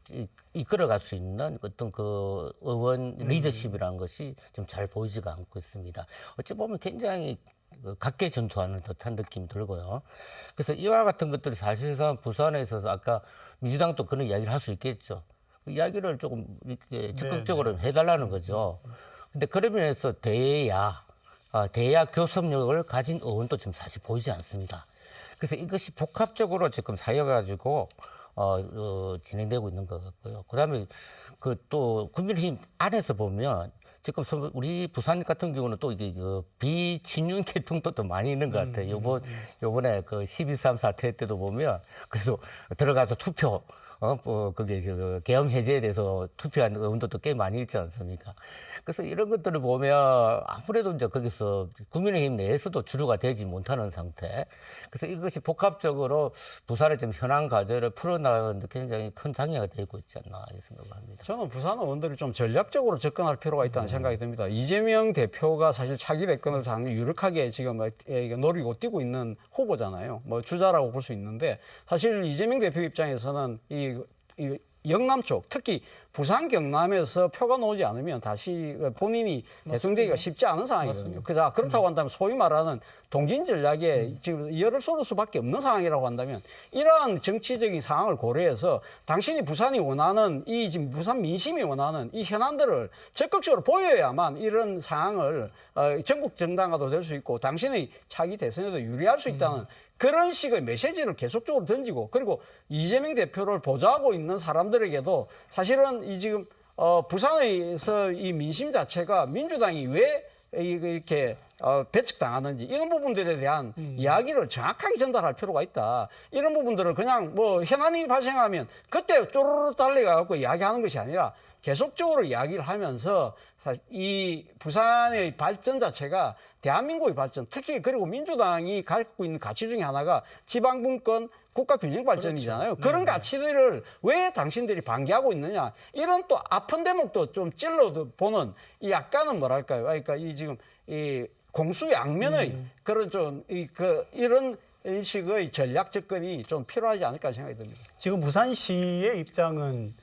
이끌어갈 수 있는 어떤 그 의원 리더십이라는 것이 좀 잘 보이지가 않고 있습니다. 어찌 보면 굉장히 각계전투하는 듯한 느낌이 들고요. 그래서 이와 같은 것들이 사실상 부산에 있어서 아까 민주당도 그런 이야기를 할 수 있겠죠. 그 이야기를 조금 이렇게 적극적으로 해달라는 거죠. 근데 그러면서 대야 교섭력을 가진 의원도 지금 사실 보이지 않습니다. 그래서 이것이 복합적으로 지금 쌓여가지고 진행되고 있는 것 같고요. 그다음에 그 또 국민의힘 안에서 보면 지금 우리 부산 같은 경우는 또 이게 비친윤 계통도 또 많이 있는 것 같아요. 요번에 그 12.3 사태 때도 보면 그래서 들어가서 투표 그게 계엄 해제에 대해서 투표한 의원들도 꽤 많이 있지 않습니까? 그래서 이런 것들을 보면 아무래도 이제 거기서 국민의힘 내에서도 주류가 되지 못하는 상태. 그래서 이것이 복합적으로 부산의 좀 현안 과제를 풀어나가는데 굉장히 큰 장애가 되고 있지 않나 이렇게 생각을 합니다. 저는 부산 의원들이 좀 전략적으로 접근할 필요가 있다는 생각이 듭니다. 이재명 대표가 사실 차기 대권을 상당히 유력하게 지금 노리고 뛰고 있는 후보잖아요. 뭐 주자라고 볼 수 있는데 사실 이재명 대표 입장에서는 이 영남 쪽, 특히 부산 경남에서 표가 나오지 않으면 다시 본인이 대통령되기가 쉽지 않은 상황이거든요. 그렇다고 한다면 소위 말하는 동진 전략에 지금 열을 쏟을 수밖에 없는 상황이라고 한다면 이러한 정치적인 상황을 고려해서 당신이 부산이 원하는 이 지금 부산 민심이 원하는 이 현안들을 적극적으로 보여야만 이런 상황을 전국 정당화도 될 수 있고 당신의 차기 대선에도 유리할 수 있다는 그런 식의 메시지를 계속적으로 던지고 그리고 이재명 대표를 보좌하고 있는 사람들에게도 사실은 이 지금 부산에서 이 민심 자체가 민주당이 왜 이렇게 배척당하는지 이런 부분들에 대한 이야기를 정확하게 전달할 필요가 있다. 이런 부분들을 그냥 뭐 현안이 발생하면 그때 쪼르르 달려가고 이야기하는 것이 아니라 계속적으로 이야기를 하면서 이 부산의 발전 자체가 대한민국의 발전, 특히 그리고 민주당이 갖고 있는 가치 중에 하나가 지방분권 국가균형 발전이잖아요. 그렇죠. 그런 가치들을 왜 당신들이 반기하고 있느냐. 이런 또 아픈 대목도 좀 찔러보는 이 약간은 뭐랄까요. 그러니까 이 지금 이 공수양면의 그런 좀 이런 식의 전략 접근이 좀 필요하지 않을까 생각이 듭니다. 지금 부산시의 입장은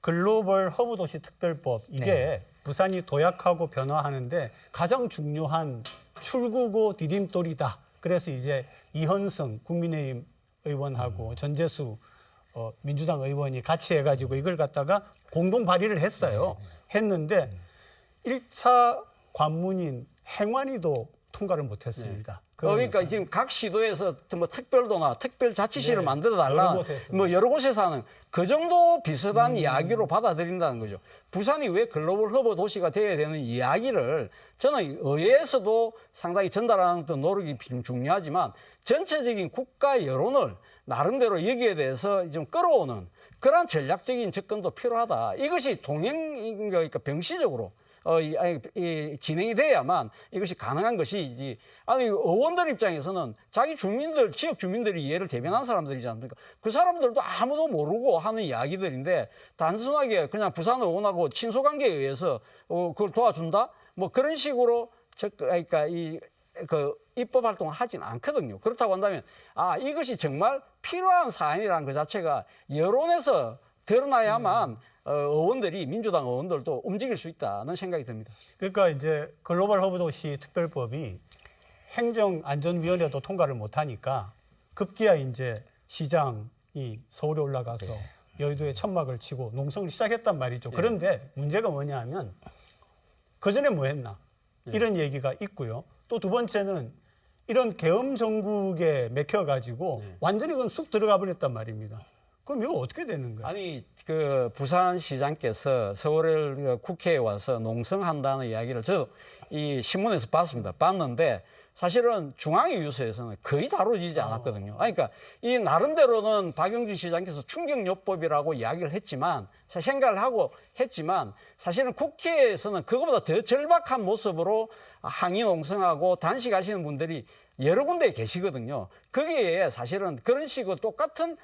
글로벌 허브 도시 특별법 이게 부산이 도약하고 변화하는데 가장 중요한 출구고 디딤돌이다. 그래서 이제 이현승 국민의힘 의원하고 전재수 민주당 의원이 같이 해가지고 이걸 갖다가 공동 발의를 했어요. 했는데 1차 관문인 행안위도 통과를 못했습니다. 그러니까 지금 각 시도에서 뭐 특별도나 특별자치시를 만들어 달라. 여러 곳에서 하는 그 정도 비슷한 이야기로 받아들인다는 거죠. 부산이 왜 글로벌 허브 도시가 되어야 되는 이야기를 저는 의회에서도 상당히 전달하는 노력이 중요하지만 전체적인 국가 여론을 나름대로 여기에 대해서 좀 끌어오는 그런 전략적인 접근도 필요하다. 이것이 그러니까 병시적으로 진행이 돼야만 이것이 가능한 것이지. 아니, 의원들 입장에서는 자기 주민들, 지역 주민들이 이해를 대변한 사람들이지 않습니까? 그 사람들도 아무도 모르고 하는 이야기들인데 단순하게 그냥 부산 의원하고 친소관계에 의해서 그걸 도와준다? 뭐 그런 식으로 그러니까 입법 활동을 하진 않거든요. 그렇다고 한다면 이것이 정말 필요한 사안이라는 것 자체가 여론에서 드러나야만 의원들이 민주당 의원들도 움직일 수 있다는 생각이 듭니다. 그러니까 이제 글로벌 허브 도시 특별법이 행정안전위원회도 통과를 못하니까 급기야 이제 시장이 서울에 올라가서 여의도에 천막을 치고 농성을 시작했단 말이죠. 그런데 문제가 뭐냐 하면 그전에 뭐 했나 이런 얘기가 있고요. 또 두 번째는 이런 계엄 정국에 맥혀가지고 완전히 그건 쑥 들어가 버렸단 말입니다. 그럼 이거 어떻게 되는 거예요? 아니 그 부산시장께서 서울 국회에 와서 농성한다는 이야기를 저 이 신문에서 봤는데 사실은 중앙위 유서에서는 거의 다루지 않았거든요. 그러니까 이 나름대로는 박영준 시장께서 충격요법이라고 이야기를 했지만 생각을 하고 했지만 사실은 국회에서는 그거보다 더 절박한 모습으로 항의 농성하고 단식하시는 분들이 여러 군데에 계시거든요. 거기에 사실은 그런 식으로 똑같은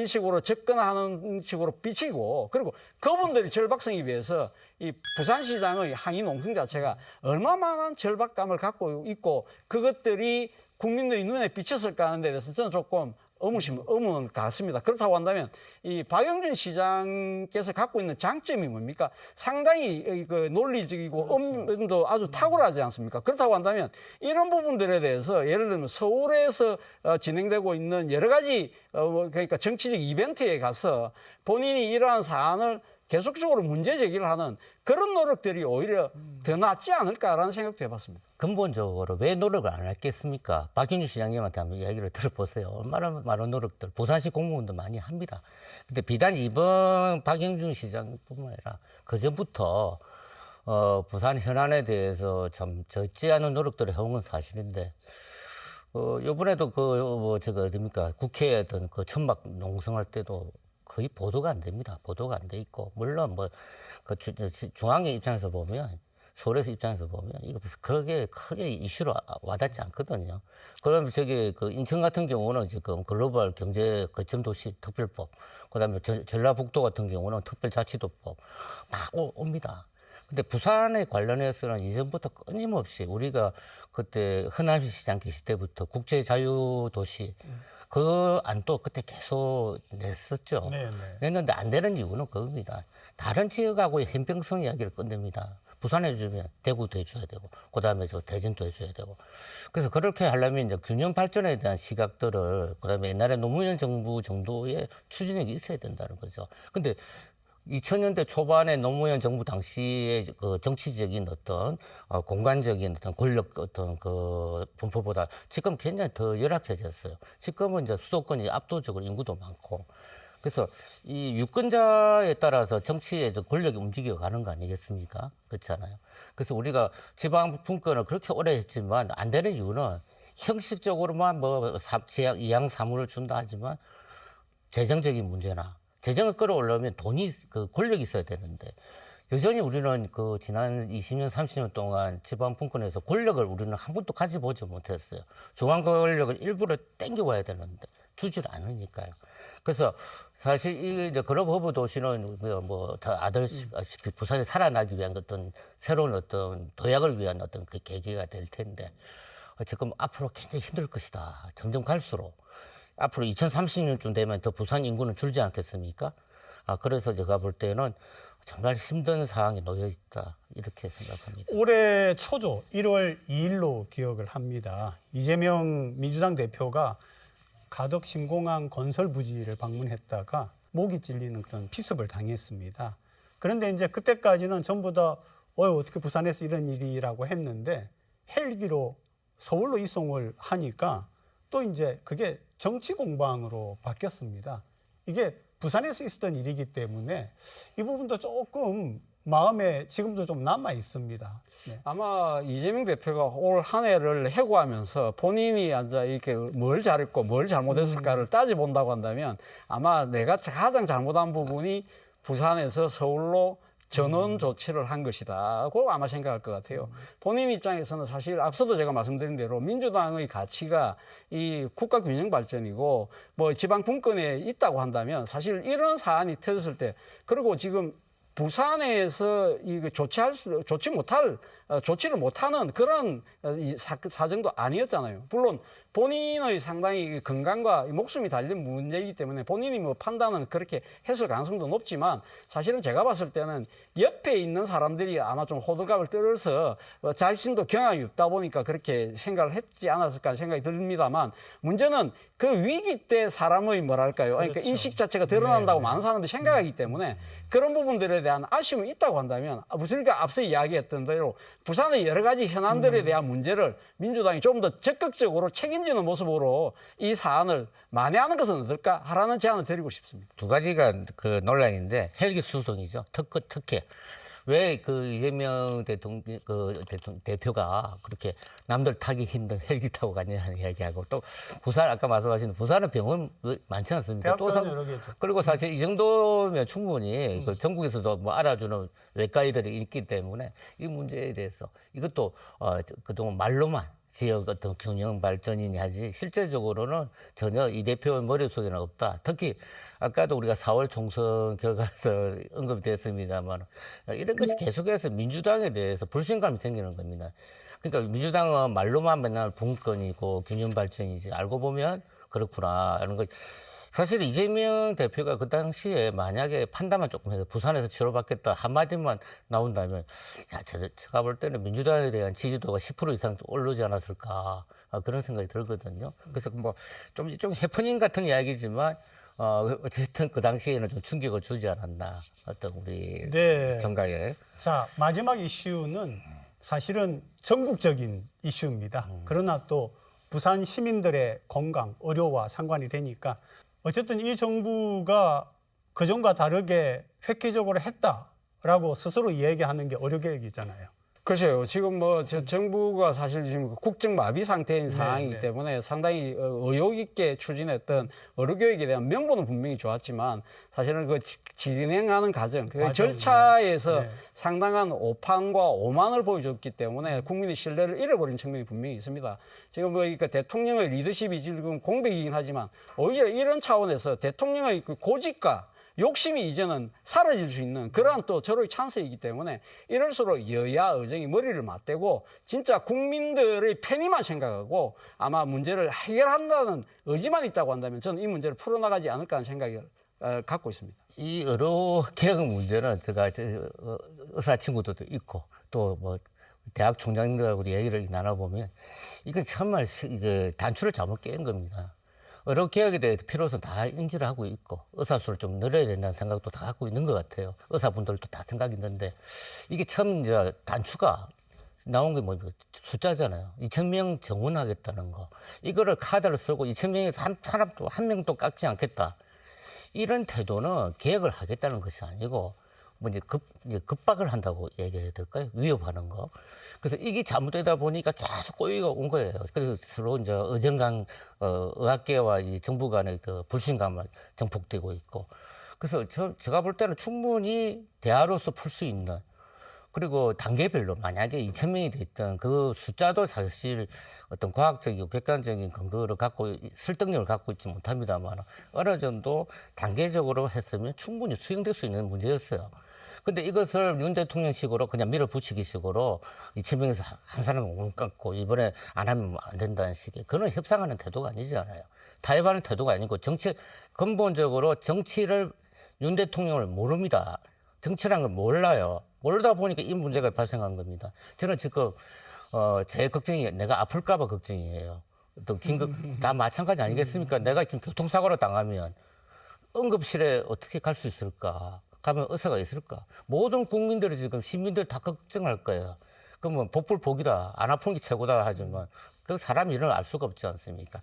식으로 접근하는 식으로 비치고 그리고 그분들이 절박성에 비해서 이 부산시장의 항의 농성 자체가 얼마만한 절박감을 갖고 있고 그것들이 국민들의 눈에 비쳤을까 하는 데 대해서 저는 조금 의문을 갖습니다. 그렇다고 한다면 이 박영준 시장께서 갖고 있는 장점이 뭡니까? 상당히 그 논리적이고 엄도 아주 탁월하지 않습니까? 그렇다고 한다면 이런 부분들에 대해서 예를 들면 서울에서 진행되고 있는 여러 가지 그러니까 정치적 이벤트에 가서 본인이 이러한 사안을 계속적으로 문제 제기를 하는 그런 노력들이 오히려 더 낫지 않을까라는 생각도 해봤습니다. 근본적으로 왜 노력을 안 했겠습니까? 박영준 시장님한테 한번 이야기를 들어보세요. 얼마나 많은 노력들, 부산시 공무원도 많이 합니다. 근데 비단 이번 박영준 시장뿐만 아니라 그전부터 부산 현안에 대해서 참 적지 않은 노력들을 해온 건 사실인데, 요번에도 어딥니까? 국회에 어떤 그 천막 농성할 때도 거의 보도가 안 됩니다. 보도가 안 돼 있고, 물론 중앙의 입장에서 보면, 서울에서 입장에서 보면 이거 그렇게 크게 이슈로 와닿지 않거든요. 그럼 그 인천 같은 경우는 지금 글로벌 경제 거점 도시 특별법, 그다음에 전라북도 같은 경우는 특별자치도법 막 옵니다. 근데 부산에 관련해서는 이전부터 끊임없이 우리가 그때 허남시 시장 계실 때부터 국제자유도시 그 안도 그때 계속 냈었죠. 냈는데 안 되는 이유는 그겁니다. 다른 지역하고의 형평성 이야기를 끝냅니다. 부산에 주면 대구도 해줘야 되고, 그 다음에 대전도 해줘야 되고. 그래서 그렇게 하려면 이제 균형 발전에 대한 시각들을, 그 다음에 옛날에 노무현 정부 정도의 추진력이 있어야 된다는 거죠. 근데 2000년대 초반에 노무현 정부 당시의 그 정치적인 어떤 공간적인 어떤 권력 어떤 그 분포보다 지금 굉장히 더 열악해졌어요. 지금은 이제 수도권이 압도적으로 인구도 많고. 그래서 이 유권자에 따라서 정치의 권력이 움직여 가는 거 아니겠습니까? 그렇잖아요. 그래서 우리가 지방 분권을 그렇게 오래 했지만 안 되는 이유는 형식적으로만 제약 이양 사무를 준다 하지만 재정적인 문제나 재정을 끌어올려면 돈이 권력이 있어야 되는데 여전히 우리는 지난 20년, 30년 동안 지방 분권에서 권력을 우리는 한 번도 가져보지 못했어요. 중앙 권력을 일부러 땡겨와야 되는데 주질 않으니까요. 그래서 사실 이제 글로벌 도시는 아시피 부산이 살아나기 위한 어떤 새로운 어떤 도약을 위한 어떤 그 계기가 될 텐데 지금 앞으로 굉장히 힘들 것이다. 점점 갈수록 앞으로 2030년쯤 되면 더 부산 인구는 줄지 않겠습니까? 그래서 제가 볼 때는 정말 힘든 상황에 놓여 있다 이렇게 생각합니다. 올해 초죠. 1월 2일로 기억을 합니다. 이재명 민주당 대표가 가덕 신공항 건설 부지를 방문했다가 목이 찔리는 그런 피습을 당했습니다. 그런데 이제 그때까지는 전부 다 어떻게 부산에서 이런 일이라고 했는데 헬기로 서울로 이송을 하니까 또 이제 그게 정치 공방으로 바뀌었습니다. 이게 부산에서 있었던 일이기 때문에 이 부분도 조금 마음에 지금도 좀 남아 있습니다. 네. 아마 이재명 대표가 올 한 해를 해고하면서 본인이 앉아 이렇게 뭘 잘했고 뭘 잘못했을까를 따져본다고 한다면 아마 내가 가장 잘못한 부분이 부산에서 서울로 전원 조치를 한 것이다고 아마 생각할 것 같아요. 본인 입장에서는 사실 앞서도 제가 말씀드린 대로 민주당의 가치가 이 국가 균형 발전이고 지방 분권에 있다고 한다면 사실 이런 사안이 터졌을 때 그리고 지금 부산에서 이거 조치를 못하는 그런 사정도 아니었잖아요. 물론 본인의 상당히 건강과 목숨이 달린 문제이기 때문에 본인이 뭐 판단은 그렇게 했을 가능성도 높지만 사실은 제가 봤을 때는 옆에 있는 사람들이 아마 좀 호들갑을 떨어서 자신도 경험이 없다 보니까 그렇게 생각을 했지 않았을까 생각이 듭니다만 문제는 그 위기 때 사람의 뭐랄까요? 그러니까 그렇죠. 인식 자체가 드러난다고 많은 사람들이 생각하기 때문에 그런 부분들에 대한 아쉬움이 있다고 한다면 우리가 앞서 이야기했던 대로 부산의 여러 가지 현안들에 대한 문제를 민주당이 좀 더 적극적으로 책임지는 모습으로 이 사안을 만회하는 것은 어떨까 하라는 제안을 드리고 싶습니다. 두 가지가 그 논란인데 헬기 수송이죠. 특혜. 왜 그 이재명 대표가 그렇게 남들 타기 힘든 헬기 타고 갔냐는 이야기하고 또 부산 아까 말씀하신 부산은 병원 많지 않습니까? 대학병원 여러 개 있죠. 그리고 사실 이 정도면 충분히 그 전국에서도 뭐 알아주는 외과의들이 있기 때문에 이 문제에 대해서 이것도 그동안 말로만 지역 어떤 균형 발전이니 하지 실제적으로는 전혀 이 대표의 머릿속에는 없다. 특히 아까도 우리가 4월 총선 결과에서 언급이 됐습니다만 이런 것이 계속해서 민주당에 대해서 불신감이 생기는 겁니다. 그러니까 민주당은 말로만 맨날 분권이고 균형 발전이지 알고 보면 그렇구나 이런 거. 사실 이재명 대표가 그 당시에 만약에 판단만 조금 해서 부산에서 치료받겠다 한마디만 나온다면 제가 볼 때는 민주당에 대한 지지도가 10% 이상 오르지 않았을까 그런 생각이 들거든요. 그래서 뭐 좀 해프닝 같은 이야기지만 어쨌든 그 당시에는 좀 충격을 주지 않았나 어떤 우리 네. 정가에. 자, 마지막 이슈는 사실은 전국적인 이슈입니다. 그러나 또 부산 시민들의 건강, 의료와 상관이 되니까 어쨌든 이 정부가 그전과 다르게 획기적으로 했다라고 스스로 이야기하는 게 의료개혁이잖아요. 그렇죠. 지금 뭐 정부가 사실 지금 국정 마비 상태인 상황이기 네. 때문에 상당히 의욕 있게 추진했던 의료교육에 대한 명분은 분명히 좋았지만 사실은 그 진행하는 과정, 그 과정이요. 절차에서 네. 상당한 오판과 오만을 보여줬기 때문에 국민의 신뢰를 잃어버린 측면이 분명히 있습니다. 지금 뭐 그러니까 대통령의 리더십이 지금 공백이긴 하지만 오히려 이런 차원에서 대통령의 그 고집과 욕심이 이제는 사라질 수 있는 그러한 또 절호의 찬스이기 때문에 이럴수록 여야 의정이 머리를 맞대고 진짜 국민들의 편의만 생각하고 아마 문제를 해결한다는 의지만 있다고 한다면 저는 이 문제를 풀어나가지 않을까 하는 생각을 갖고 있습니다. 이 의료 개혁 문제는 제가 의사 친구들도 있고 또 뭐 대학 총장들하고 얘기를 나눠보면 이건 정말 이게 단추를 잘못 깬 겁니다. 의료 개혁에 대해 필요성 다 인지를 하고 있고 의사 수를 좀 늘려야 된다는 생각도 다 갖고 있는 것 같아요. 의사분들도 다 생각이 있는데 이게 처음 이제 단추가 나온 게 뭐 숫자잖아요. 2,000명 정원하겠다는 거. 이거를 카드를 쓰고 2,000명에서 사람도 한 명도 깎지 않겠다. 이런 태도는 개혁을 하겠다는 것이 아니고 뭐 이제 급박을 한다고 얘기해야 될까요? 위협하는 거. 그래서 이게 잘못되다 보니까 계속 꼬이가 온 거예요. 그래서 서로 이제 의정강 의학계와 이 정부 간의 그 불신감을 정폭되고 있고. 그래서 제가 볼 때는 충분히 대화로서 풀 수 있는 그리고 단계별로 만약에 2,000명이 됐던 그 숫자도 사실 어떤 과학적이고 객관적인 근거를 갖고 설득력을 갖고 있지 못합니다만 어느 정도 단계적으로 했으면 충분히 수용될 수 있는 문제였어요. 근데 이것을 윤 대통령식으로 그냥 밀어붙이기식으로 2,000명에서 한 사람을 못 깎고 이번에 안 하면 안 된다는 식의 그런 협상하는 태도가 아니잖아요. 타협하는 태도가 아니고 근본적으로 정치를 윤 대통령을 모릅니다. 정치라는 걸 몰라요. 모르다 보니까 이 문제가 발생한 겁니다. 저는 지금 제 걱정이 내가 아플까 봐 걱정이에요. 또 긴급 다 마찬가지 아니겠습니까? 내가 지금 교통사고로 당하면 응급실에 어떻게 갈 수 있을까? 가면 의사가 있을까? 모든 국민들이 지금 시민들 다 걱정할 거예요. 그러면 복불 복이다. 안 아픈 게 최고다 하지만 그 사람 이름을 알 수가 없지 않습니까?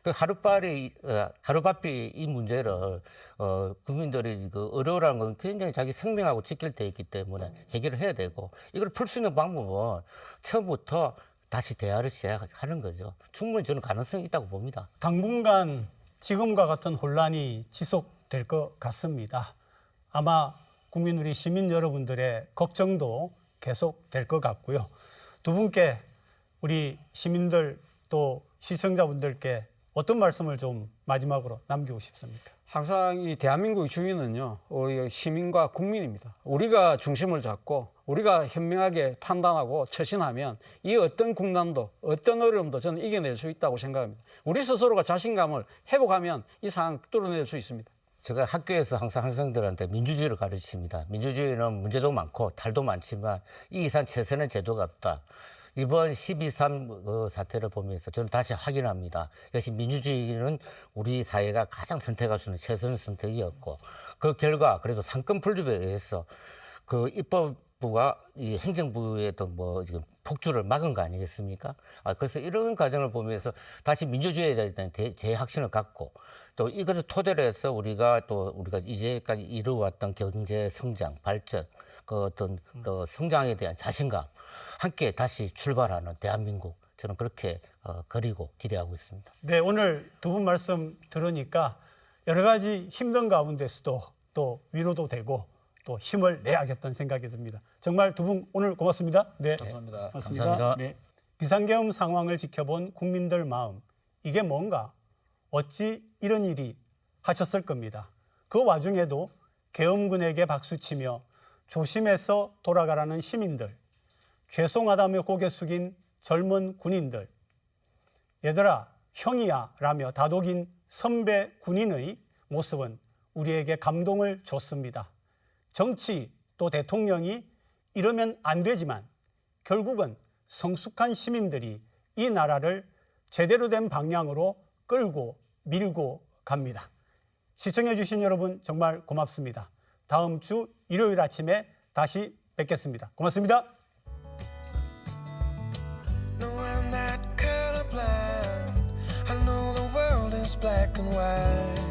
그 하루바삐 이 문제를 국민들이 그 의료라는 건 굉장히 자기 생명하고 직결되어 있기 때문에 해결을 해야 되고 이걸 풀 수 있는 방법은 처음부터 다시 대화를 시작하는 거죠. 충분히 저는 가능성이 있다고 봅니다. 당분간 지금과 같은 혼란이 지속될 것 같습니다. 아마 국민 우리 시민 여러분들의 걱정도 계속될 것 같고요. 두 분께 우리 시민들 또 시청자분들께 어떤 말씀을 좀 마지막으로 남기고 싶습니까? 항상 이 대한민국의 주인은요, 우리 시민과 국민입니다. 우리가 중심을 잡고 우리가 현명하게 판단하고 처신하면 이 어떤 국난도 어떤 어려움도 저는 이겨낼 수 있다고 생각합니다. 우리 스스로가 자신감을 회복하면 이 상황 뚫어낼 수 있습니다. 제가 학교에서 항상 학생들한테 민주주의를 가르칩니다. 민주주의는 문제도 많고 탈도 많지만 이 이상 최선의 제도가 없다. 이번 12.3 사태를 보면서 저는 다시 확인합니다. 역시 민주주의는 우리 사회가 가장 선택할 수 있는 최선의 선택이었고 그 결과 그래도 상권 분립에 의해서 그 입법부가 이 행정부의 어떤 뭐 지금 폭주를 막은 거 아니겠습니까? 그래서 이런 과정을 보면서 다시 민주주의에 대한 재확신을 갖고 또 이것을 토대로 해서 우리가 이제까지 이루어왔던 경제 성장, 발전, 그 어떤 그 성장에 대한 자신감 함께 다시 출발하는 대한민국 저는 그렇게 그리고 기대하고 있습니다. 네, 오늘 두 분 말씀 들으니까 여러 가지 힘든 가운데서도 또 위로도 되고 또 힘을 내야겠다는 생각이 듭니다. 정말 두 분 오늘 고맙습니다. 네, 감사합니다. 감사합니다. 네. 비상계엄 상황을 지켜본 국민들 마음, 이게 뭔가 어찌 이런 일이 하셨을 겁니다. 그 와중에도 계엄군에게 박수치며 조심해서 돌아가라는 시민들, 죄송하다며 고개 숙인 젊은 군인들, 얘들아 형이야 라며 다독인 선배 군인의 모습은 우리에게 감동을 줬습니다. 정치 또 대통령이 이러면 안 되지만 결국은 성숙한 시민들이 이 나라를 제대로 된 방향으로 끌고 밀고 갑니다. 시청해 주신 여러분 정말 고맙습니다. 다음 주 일요일 아침에 다시 뵙겠습니다. 고맙습니다. No, I'm not colorblind. I know the world is black and white.